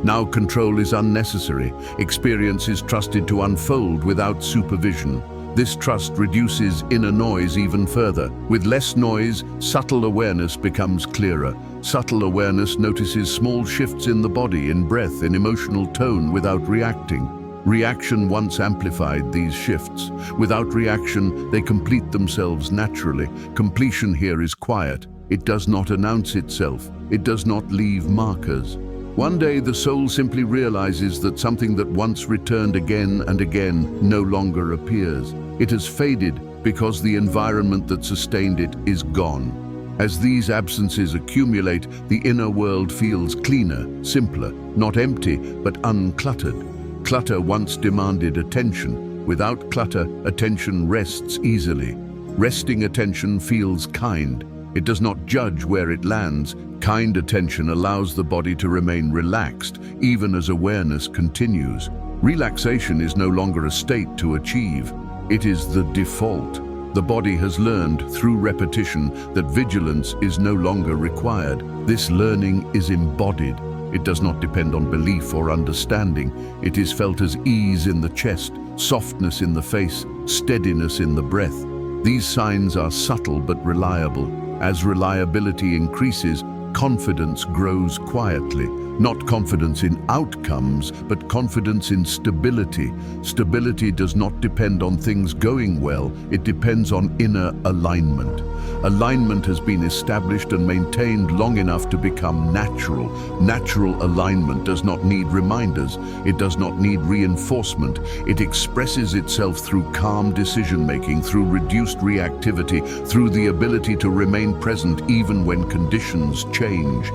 S1: Now control is unnecessary. Experience is trusted to unfold without supervision. This trust reduces inner noise even further. With less noise, subtle awareness becomes clearer. Subtle awareness notices small shifts in the body, in breath, in emotional tone without reacting. Reaction once amplified these shifts. Without reaction, they complete themselves naturally. Completion here is quiet. It does not announce itself. It does not leave markers. One day, the soul simply realizes that something that once returned again and again no longer appears. It has faded because the environment that sustained it is gone. As these absences accumulate, the inner world feels cleaner, simpler, not empty, but uncluttered. Clutter once demanded attention. Without clutter, attention rests easily. Resting attention feels kind. It does not judge where it lands. Kind attention allows the body to remain relaxed, even as awareness continues. Relaxation is no longer a state to achieve. It is the default. The body has learned through repetition that vigilance is no longer required. This learning is embodied. It does not depend on belief or understanding. It is felt as ease in the chest, softness in the face, steadiness in the breath. These signs are subtle but reliable. As reliability increases, confidence grows quietly. Not confidence in outcomes, but confidence in stability. Stability does not depend on things going well, it depends on inner alignment. Alignment has been established and maintained long enough to become natural. Natural alignment does not need reminders. It does not need reinforcement. It expresses itself through calm decision-making, through reduced reactivity, through the ability to remain present even when conditions change.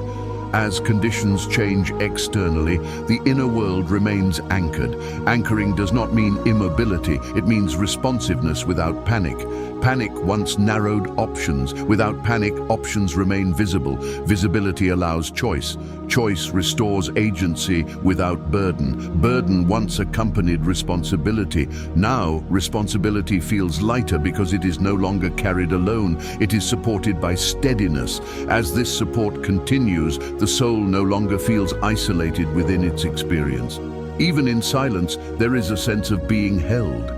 S1: As conditions change externally, the inner world remains anchored. Anchoring does not mean immobility, it means responsiveness without panic. Panic once narrowed options. Without panic, options remain visible. Visibility allows choice. Choice restores agency without burden. Burden once accompanied responsibility. Now, responsibility feels lighter because it is no longer carried alone. It is supported by steadiness. As this support continues, the soul no longer feels isolated within its experience. Even in silence, there is a sense of being held.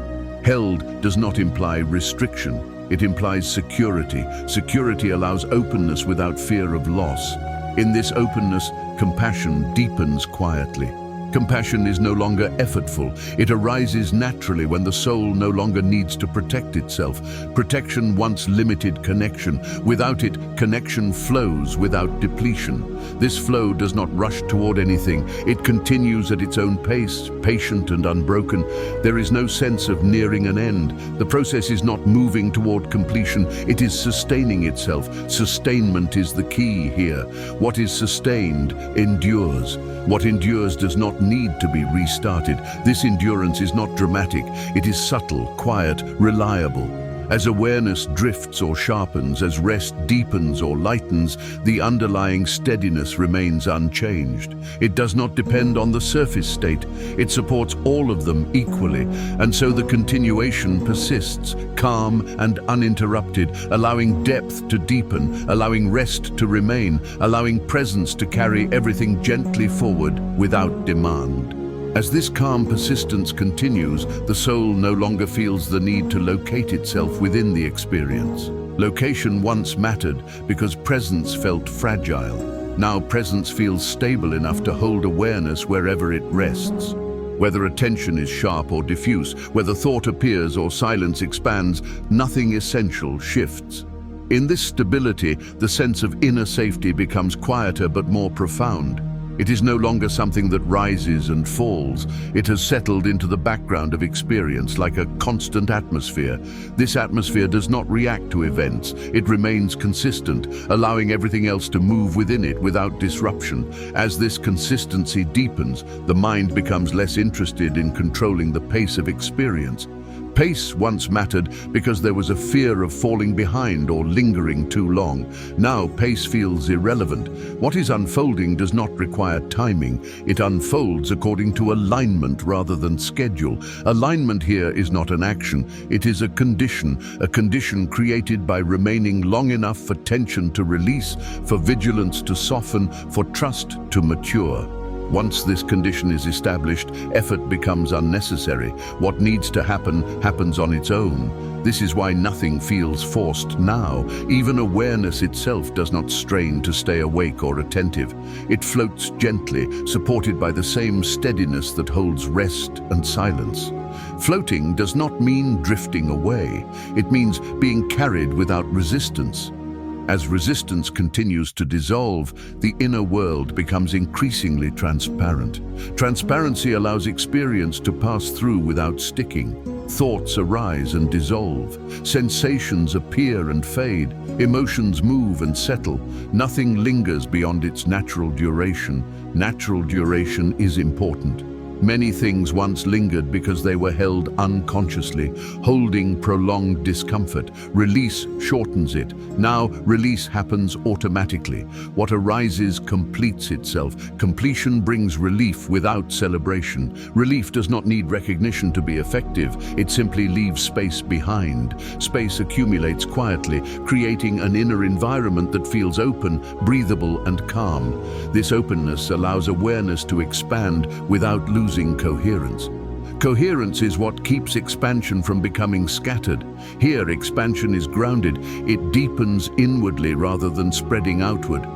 S1: Held does not imply restriction. It implies security. Security allows openness without fear of loss. In this openness, compassion deepens quietly. Compassion is no longer effortful. It arises naturally when the soul no longer needs to protect itself. Protection once limited connection. Without it, connection flows without depletion. This flow does not rush toward anything. It continues at its own pace, patient and unbroken. There is no sense of nearing an end. The process is not moving toward completion. It is sustaining itself. Sustainment is the key here. What is sustained endures. What endures does not need to be restarted. This endurance is not dramatic. It is subtle, quiet, reliable. As awareness drifts or sharpens, as rest deepens or lightens, the underlying steadiness remains unchanged. It does not depend on the surface state. It supports all of them equally, and so the continuation persists, calm and uninterrupted, allowing depth to deepen, allowing rest to remain, allowing presence to carry everything gently forward without demand. As this calm persistence continues, the soul no longer feels the need to locate itself within the experience. Location once mattered because presence felt fragile. Now presence feels stable enough to hold awareness wherever it rests. Whether attention is sharp or diffuse, whether thought appears or silence expands, nothing essential shifts. In this stability, the sense of inner safety becomes quieter but more profound. It is no longer something that rises and falls. It has settled into the background of experience like a constant atmosphere. This atmosphere does not react to events. It remains consistent, allowing everything else to move within it without disruption. As this consistency deepens, the mind becomes less interested in controlling the pace of experience. Pace once mattered because there was a fear of falling behind or lingering too long. Now pace feels irrelevant. What is unfolding does not require timing. It unfolds according to alignment rather than schedule. Alignment here is not an action. It is a condition created by remaining long enough for tension to release, for vigilance to soften, for trust to mature. Once this condition is established, effort becomes unnecessary. What needs to happen happens on its own. This is why nothing feels forced now. Even awareness itself does not strain to stay awake or attentive. It floats gently, supported by the same steadiness that holds rest and silence. Floating does not mean drifting away. It means being carried without resistance. As resistance continues to dissolve, the inner world becomes increasingly transparent. Transparency allows experience to pass through without sticking. Thoughts arise and dissolve. Sensations appear and fade. Emotions move and settle. Nothing lingers beyond its natural duration. Natural duration is important. Many things once lingered because they were held unconsciously, holding prolonged discomfort. Release shortens it. Now, release happens automatically. What arises completes itself. Completion brings relief without celebration. Relief does not need recognition to be effective. It simply leaves space behind. Space accumulates quietly, creating an inner environment that feels open, breathable, and calm. This openness allows awareness to expand without losing coherence. Coherence is what keeps expansion from becoming scattered. Here, expansion is grounded. It deepens inwardly rather than spreading outward.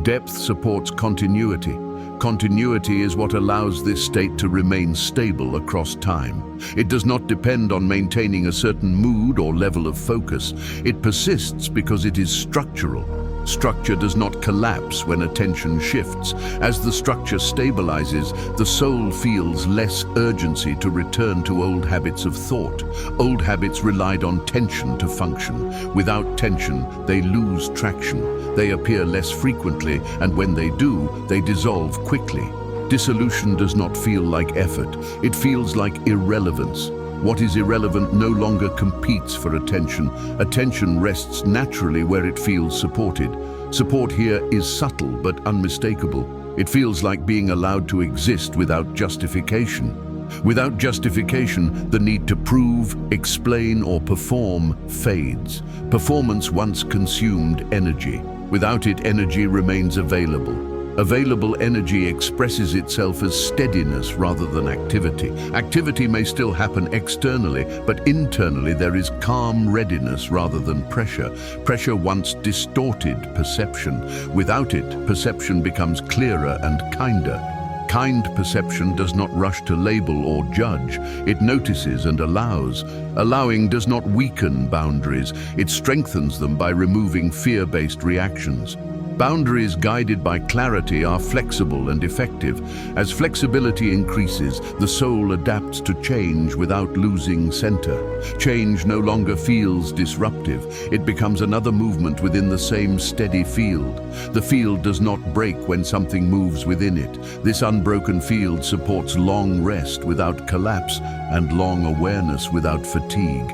S1: Depth supports continuity. Continuity is what allows this state to remain stable across time. It does not depend on maintaining a certain mood or level of focus. It persists because it is structural. Structure does not collapse when attention shifts. As the structure stabilizes, the soul feels less urgency to return to old habits of thought. Old habits relied on tension to function. Without tension, they lose traction. They appear less frequently, and when they do, they dissolve quickly. Dissolution does not feel like effort. It feels like irrelevance. What is irrelevant no longer competes for attention. Attention rests naturally where it feels supported. Support here is subtle but unmistakable. It feels like being allowed to exist without justification. Without justification, the need to prove, explain, or perform fades. Performance once consumed energy. Without it, energy remains available. Available energy expresses itself as steadiness rather than activity. Activity may still happen externally, but internally there is calm readiness rather than pressure. Pressure once distorted perception. Without it, perception becomes clearer and kinder. Kind perception does not rush to label or judge. It notices and allows. Allowing does not weaken boundaries. It strengthens them by removing fear-based reactions. Boundaries guided by clarity are flexible and effective. As flexibility increases, the soul adapts to change without losing center. Change no longer feels disruptive. It becomes another movement within the same steady field. The field does not break when something moves within it. This unbroken field supports long rest without collapse and long awareness without fatigue.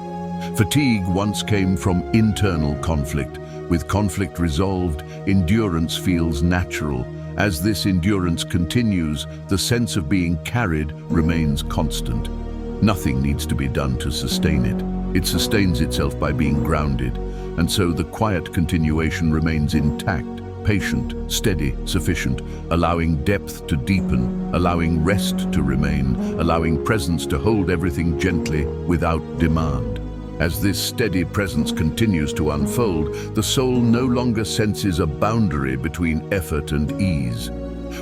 S1: Fatigue once came from internal conflict. With conflict resolved, endurance feels natural. As this endurance continues, the sense of being carried remains constant. Nothing needs to be done to sustain it. It sustains itself by being grounded, and so the quiet continuation remains intact, patient, steady, sufficient, allowing depth to deepen, allowing rest to remain, allowing presence to hold everything gently without demand. As this steady presence continues to unfold, the soul no longer senses a boundary between effort and ease.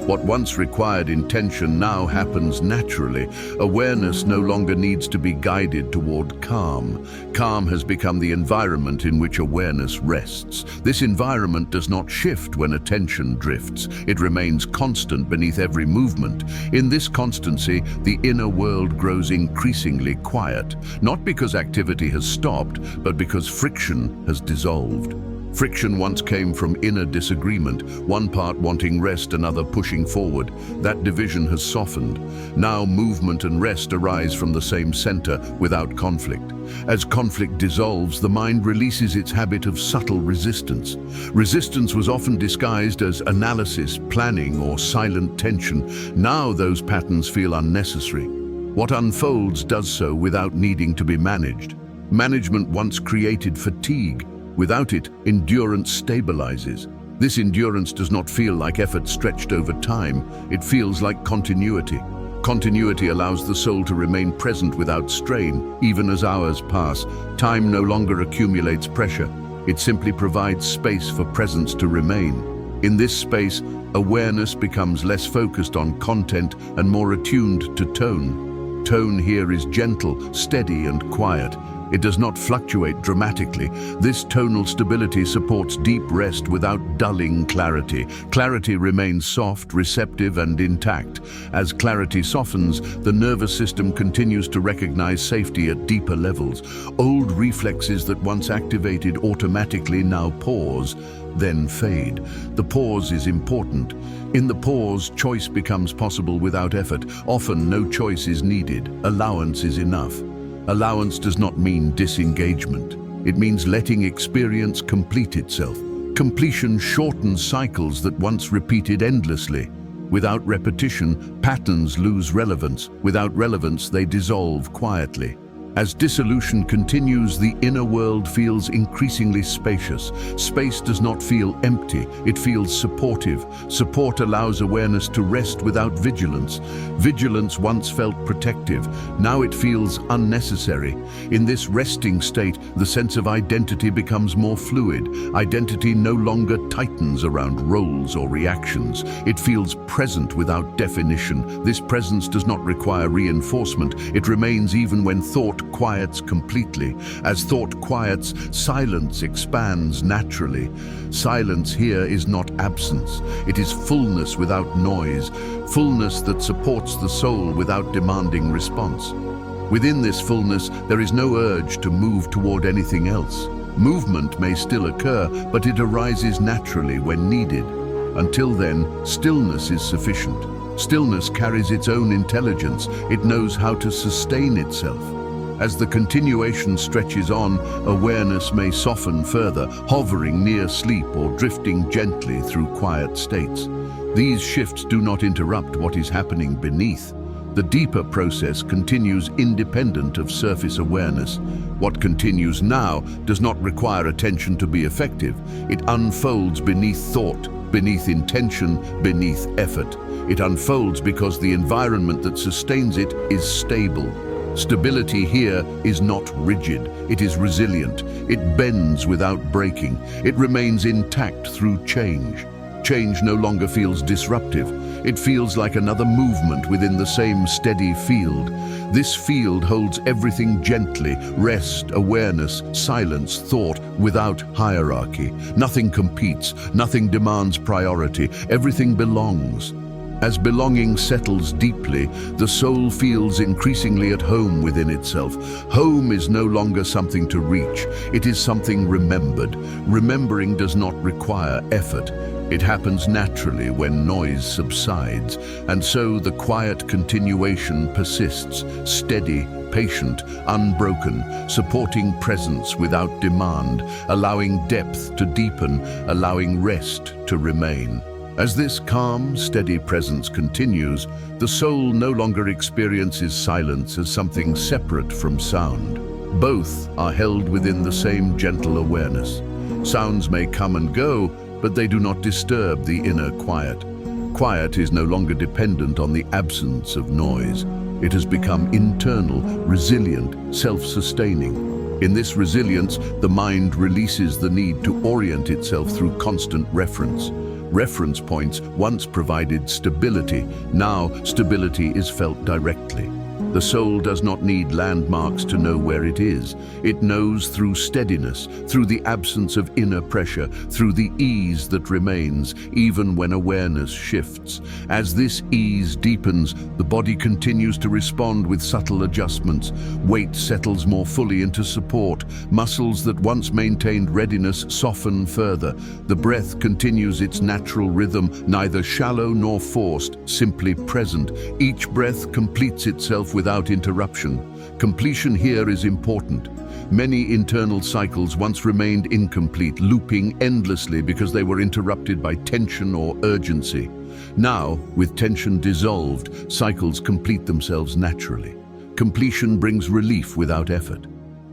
S1: What once required intention now happens naturally. Awareness no longer needs to be guided toward calm. Calm has become the environment in which awareness rests. This environment does not shift when attention drifts. It remains constant beneath every movement. In this constancy, the inner world grows increasingly quiet, not because activity has stopped, but because friction has dissolved. Friction once came from inner disagreement, one part wanting rest, another pushing forward. That division has softened. Now movement and rest arise from the same center without conflict. As conflict dissolves, the mind releases its habit of subtle resistance. Resistance was often disguised as analysis, planning, or silent tension. Now those patterns feel unnecessary. What unfolds does so without needing to be managed. Management once created fatigue. Without it, endurance stabilizes. This endurance does not feel like effort stretched over time. It feels like continuity. Continuity allows the soul to remain present without strain, even as hours pass. Time no longer accumulates pressure. It simply provides space for presence to remain. In this space, awareness becomes less focused on content and more attuned to tone. Tone here is gentle, steady, and quiet. It does not fluctuate dramatically. This tonal stability supports deep rest without dulling clarity. Clarity remains soft, receptive, and intact. As clarity softens, the nervous system continues to recognize safety at deeper levels. Old reflexes that once activated automatically now pause, then fade. The pause is important. In the pause, choice becomes possible without effort. Often, no choice is needed. Allowance is enough. Allowance does not mean disengagement. It means letting experience complete itself. Completion shortens cycles that once repeated endlessly. Without repetition, patterns lose relevance. Without relevance, they dissolve quietly. As dissolution continues, the inner world feels increasingly spacious. Space does not feel empty, it feels supportive. Support allows awareness to rest without vigilance. Vigilance once felt protective, now it feels unnecessary. In this resting state, the sense of identity becomes more fluid. Identity no longer tightens around roles or reactions. It feels present without definition. This presence does not require reinforcement. It remains even when thought quiets completely. As thought quiets, silence expands naturally. Silence here is not absence. It is fullness without noise, fullness that supports the soul without demanding response. Within this fullness, there is no urge to move toward anything else. Movement may still occur, but it arises naturally when needed. Until then, stillness is sufficient. Stillness carries its own intelligence. It knows how to sustain itself. As the continuation stretches on, awareness may soften further, hovering near sleep or drifting gently through quiet states. These shifts do not interrupt what is happening beneath. The deeper process continues independent of surface awareness. What continues now does not require attention to be effective. It unfolds beneath thought, beneath intention, beneath effort. It unfolds because the environment that sustains it is stable. Stability here is not rigid, it is resilient. It bends without breaking. It remains intact through change. Change no longer feels disruptive. It feels like another movement within the same steady field. This field holds everything gently: rest, awareness, silence, thought, without hierarchy. Nothing competes, nothing demands priority. Everything belongs. As belonging settles deeply, the soul feels increasingly at home within itself. Home is no longer something to reach, it is something remembered. Remembering does not require effort. It happens naturally when noise subsides, and so the quiet continuation persists, steady, patient, unbroken, supporting presence without demand, allowing depth to deepen, allowing rest to remain. As this calm, steady presence continues, the soul no longer experiences silence as something separate from sound. Both are held within the same gentle awareness. Sounds may come and go, but they do not disturb the inner quiet. Quiet is no longer dependent on the absence of noise. It has become internal, resilient, self-sustaining. In this resilience, the mind releases the need to orient itself through constant reference. Reference points once provided stability. Now, stability is felt directly. The soul does not need landmarks to know where it is. It knows through steadiness, through the absence of inner pressure, through the ease that remains, even when awareness shifts. As this ease deepens, the body continues to respond with subtle adjustments. Weight settles more fully into support. Muscles that once maintained readiness soften further. The breath continues its natural rhythm, neither shallow nor forced, simply present. Each breath completes itself without interruption. Completion here is important. Many internal cycles once remained incomplete, looping endlessly because they were interrupted by tension or urgency. Now, with tension dissolved, cycles complete themselves naturally. Completion brings relief without effort.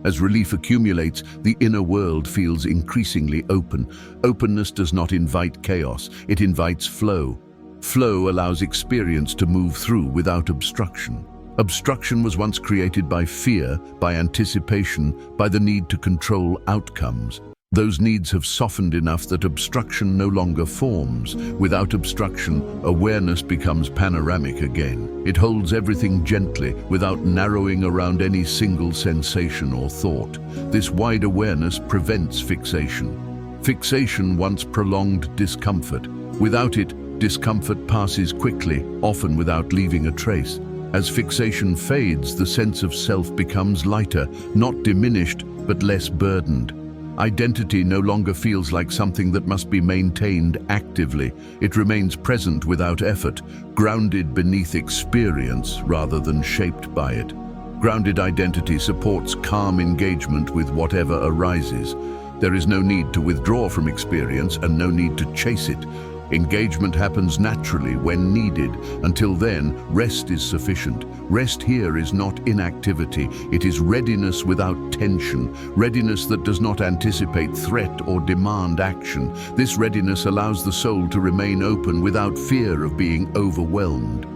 S1: As relief accumulates, the inner world feels increasingly open. Openness does not invite chaos, it invites flow. Flow allows experience to move through without obstruction. Obstruction was once created by fear, by anticipation, by the need to control outcomes. Those needs have softened enough that obstruction no longer forms. Without obstruction, awareness becomes panoramic again. It holds everything gently, without narrowing around any single sensation or thought. This wide awareness prevents fixation. Fixation once prolonged discomfort. Without it, discomfort passes quickly, often without leaving a trace. As fixation fades, the sense of self becomes lighter, not diminished, but less burdened. Identity no longer feels like something that must be maintained actively. It remains present without effort, grounded beneath experience rather than shaped by it. Grounded identity supports calm engagement with whatever arises. There is no need to withdraw from experience and no need to chase it. Engagement happens naturally when needed. Until then, rest is sufficient. Rest here is not inactivity. It is readiness without tension, readiness that does not anticipate threat or demand action. This readiness allows the soul to remain open without fear of being overwhelmed.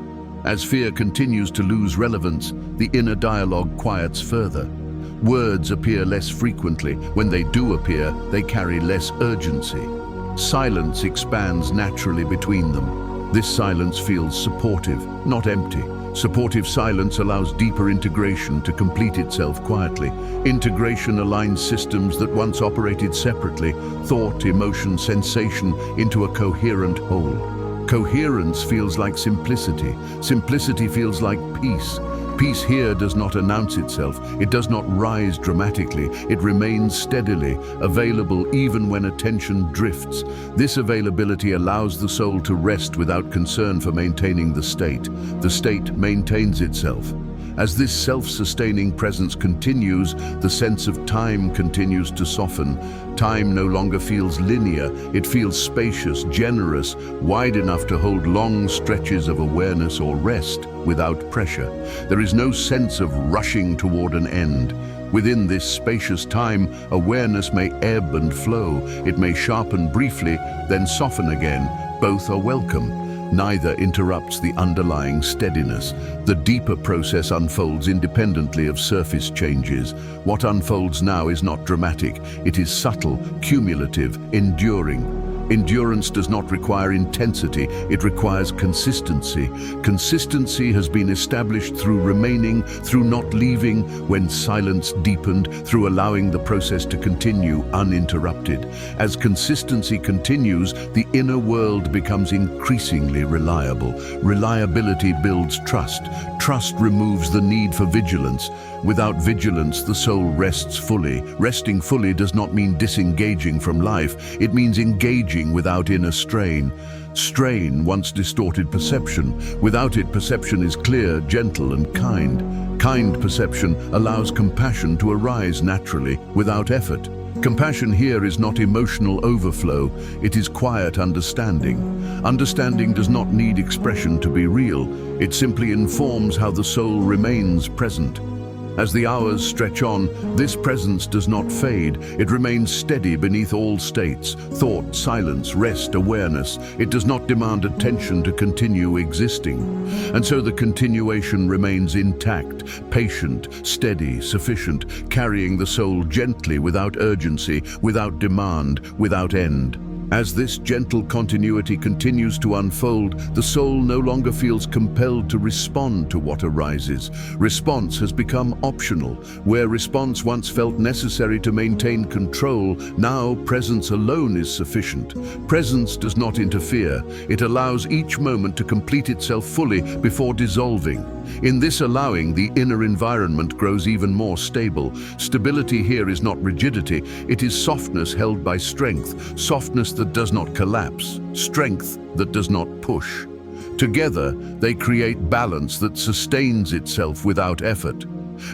S1: As fear continues to lose relevance, the inner dialogue quiets further. Words appear less frequently. When they do appear, they carry less urgency. Silence expands naturally between them. This silence feels supportive, not empty. Supportive silence allows deeper integration to complete itself quietly. Integration aligns systems that once operated separately, thought, emotion, sensation, into a coherent whole. Coherence feels like simplicity. Simplicity feels like peace. Peace here does not announce itself. It does not rise dramatically. It remains steadily, available even when attention drifts. This availability allows the soul to rest without concern for maintaining the state. The state maintains itself. As this self-sustaining presence continues, the sense of time continues to soften. Time no longer feels linear. It feels spacious, generous, wide enough to hold long stretches of awareness or rest without pressure. There is no sense of rushing toward an end. Within this spacious time, awareness may ebb and flow. It may sharpen briefly, then soften again. Both are welcome. Neither interrupts the underlying steadiness. The deeper process unfolds independently of surface changes. What unfolds now is not dramatic. It is subtle, cumulative, enduring. Endurance does not require intensity, it requires consistency. Consistency has been established through remaining, through not leaving when silence deepened, through allowing the process to continue uninterrupted. As consistency continues, the inner world becomes increasingly reliable. Reliability builds trust. Trust removes the need for vigilance. Without vigilance, the soul rests fully. Resting fully does not mean disengaging from life. It means engaging without inner strain. Strain once distorted perception. Without it, perception is clear, gentle, and kind. Kind perception allows compassion to arise naturally, without effort. Compassion here is not emotional overflow, it is quiet understanding. Understanding does not need expression to be real. It simply informs how the soul remains present. As the hours stretch on, this presence does not fade. It remains steady beneath all states: thought, silence, rest, awareness. It does not demand attention to continue existing. And so the continuation remains intact, patient, steady, sufficient, carrying the soul gently without urgency, without demand, without end. As this gentle continuity continues to unfold, the soul no longer feels compelled to respond to what arises. Response has become optional. Where response once felt necessary to maintain control, now presence alone is sufficient. Presence does not interfere. It allows each moment to complete itself fully before dissolving. In this allowing, the inner environment grows even more stable. Stability here is not rigidity, it is softness held by strength, softness that does not collapse, strength that does not push. Together, they create balance that sustains itself without effort.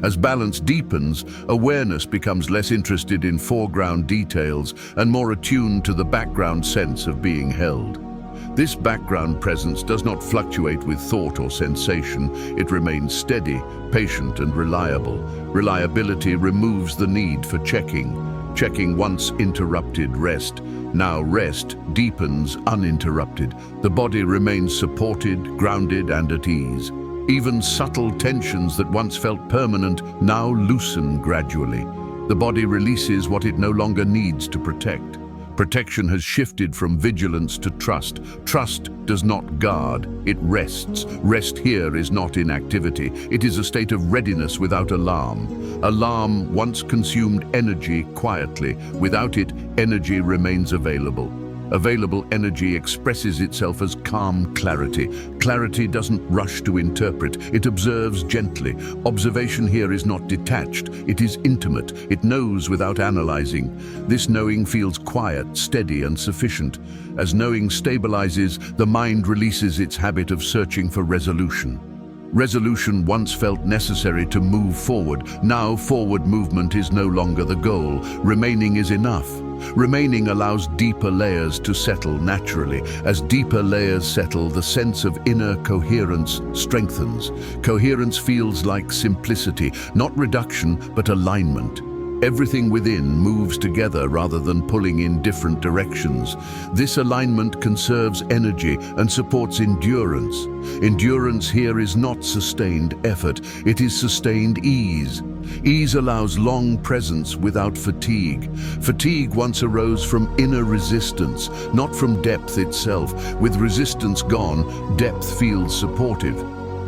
S1: As balance deepens, awareness becomes less interested in foreground details and more attuned to the background sense of being held. This background presence does not fluctuate with thought or sensation. It remains steady, patient, and reliable. Reliability removes the need for checking. Checking once interrupted rest. Now rest deepens uninterrupted. The body remains supported, grounded, and at ease. Even subtle tensions that once felt permanent now loosen gradually. The body releases what it no longer needs to protect. Protection has shifted from vigilance to trust. Trust does not guard, it rests. Rest here is not inactivity. It is a state of readiness without alarm. Alarm once consumed energy quietly. Without it, energy remains available. Available energy expresses itself as calm clarity. Clarity doesn't rush to interpret, it observes gently. Observation here is not detached, it is intimate. It knows without analyzing. This knowing feels quiet, steady, and sufficient. As knowing stabilizes, the mind releases its habit of searching for resolution. Resolution once felt necessary to move forward. Now forward movement is no longer the goal. Remaining is enough. Remaining allows deeper layers to settle naturally. As deeper layers settle, the sense of inner coherence strengthens. Coherence feels like simplicity, not reduction, but alignment. Everything within moves together rather than pulling in different directions. This alignment conserves energy and supports endurance. Endurance here is not sustained effort, it is sustained ease. Ease allows long presence without fatigue. Fatigue once arose from inner resistance, not from depth itself. With resistance gone, depth feels supportive.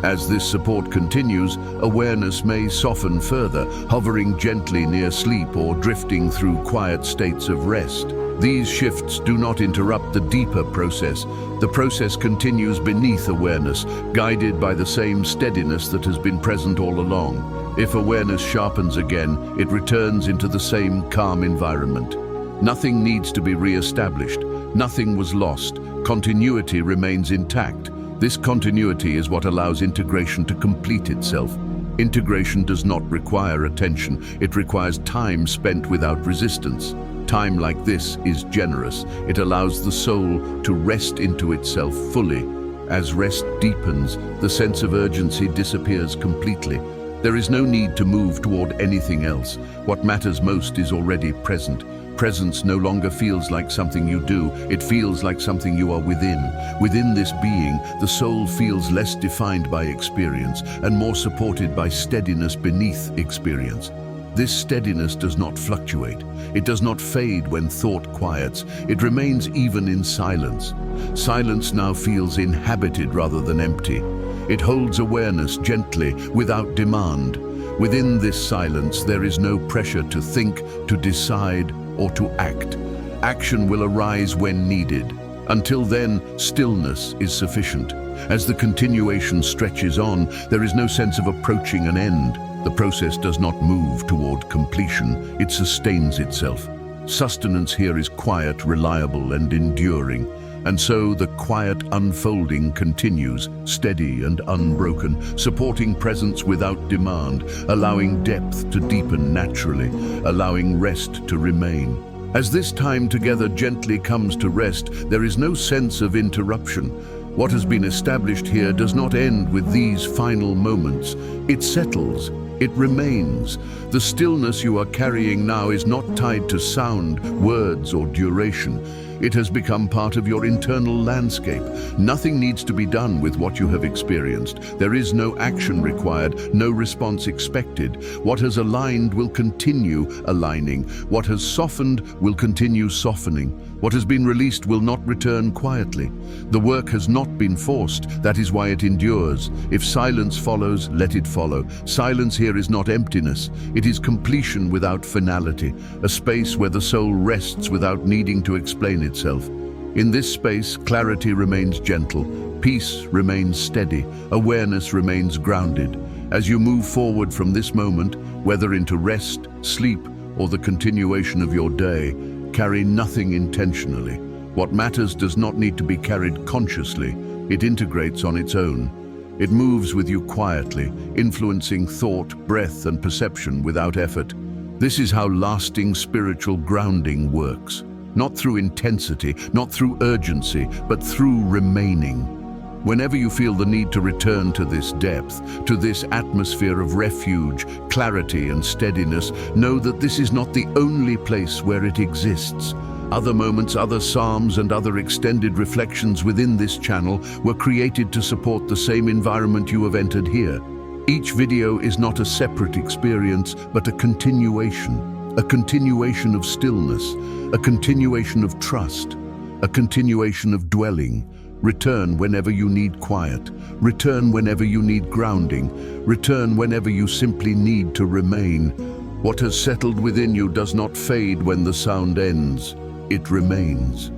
S1: As this support continues, awareness may soften further, hovering gently near sleep or drifting through quiet states of rest. These shifts do not interrupt the deeper process. The process continues beneath awareness, guided by the same steadiness that has been present all along. If awareness sharpens again, it returns into the same calm environment. Nothing needs to be re-established. Nothing was lost. Continuity remains intact. This continuity is what allows integration to complete itself. Integration does not require attention. It requires time spent without resistance. Time like this is generous. It allows the soul to rest into itself fully. As rest deepens, the sense of urgency disappears completely. There is no need to move toward anything else. What matters most is already present. Presence no longer feels like something you do, it feels like something you are within. Within this being, the soul feels less defined by experience and more supported by steadiness beneath experience. This steadiness does not fluctuate. It does not fade when thought quiets. It remains even in silence. Silence now feels inhabited rather than empty. It holds awareness gently, without demand. Within this silence, there is no pressure to think, to decide, or to act. Action will arise when needed. Until then, stillness is sufficient. As the continuation stretches on, there is no sense of approaching an end. The process does not move toward completion, it sustains itself. Sustenance here is quiet, reliable, and enduring. And so the quiet unfolding continues, steady and unbroken, supporting presence without demand, allowing depth to deepen naturally, allowing rest to remain. As this time together gently comes to rest, there is no sense of interruption. What has been established here does not end with these final moments. It settles. It remains. The stillness you are carrying now is not tied to sound, words, or duration. It has become part of your internal landscape. Nothing needs to be done with what you have experienced. There is no action required, no response expected. What has aligned will continue aligning. What has softened will continue softening. What has been released will not return quietly. The work has not been forced. That is why it endures. If silence follows, let it follow. Silence here is not emptiness. It is completion without finality, a space where the soul rests without needing to explain itself. In this space, clarity remains gentle, peace remains steady, awareness remains grounded. As you move forward from this moment, whether into rest, sleep, or the continuation of your day, carry nothing intentionally. What matters does not need to be carried consciously. It integrates on its own. It moves with you quietly, influencing thought, breath, and perception without effort. This is how lasting spiritual grounding works. Not through intensity, not through urgency, but through remaining. Whenever you feel the need to return to this depth, to this atmosphere of refuge, clarity, and steadiness, know that this is not the only place where it exists. Other moments, other psalms, and other extended reflections within this channel were created to support the same environment you have entered here. Each video is not a separate experience, but a continuation of stillness, a continuation of trust, a continuation of dwelling. Return whenever you need quiet. Return whenever you need grounding. Return whenever you simply need to remain. What has settled within you does not fade when the sound ends. It remains.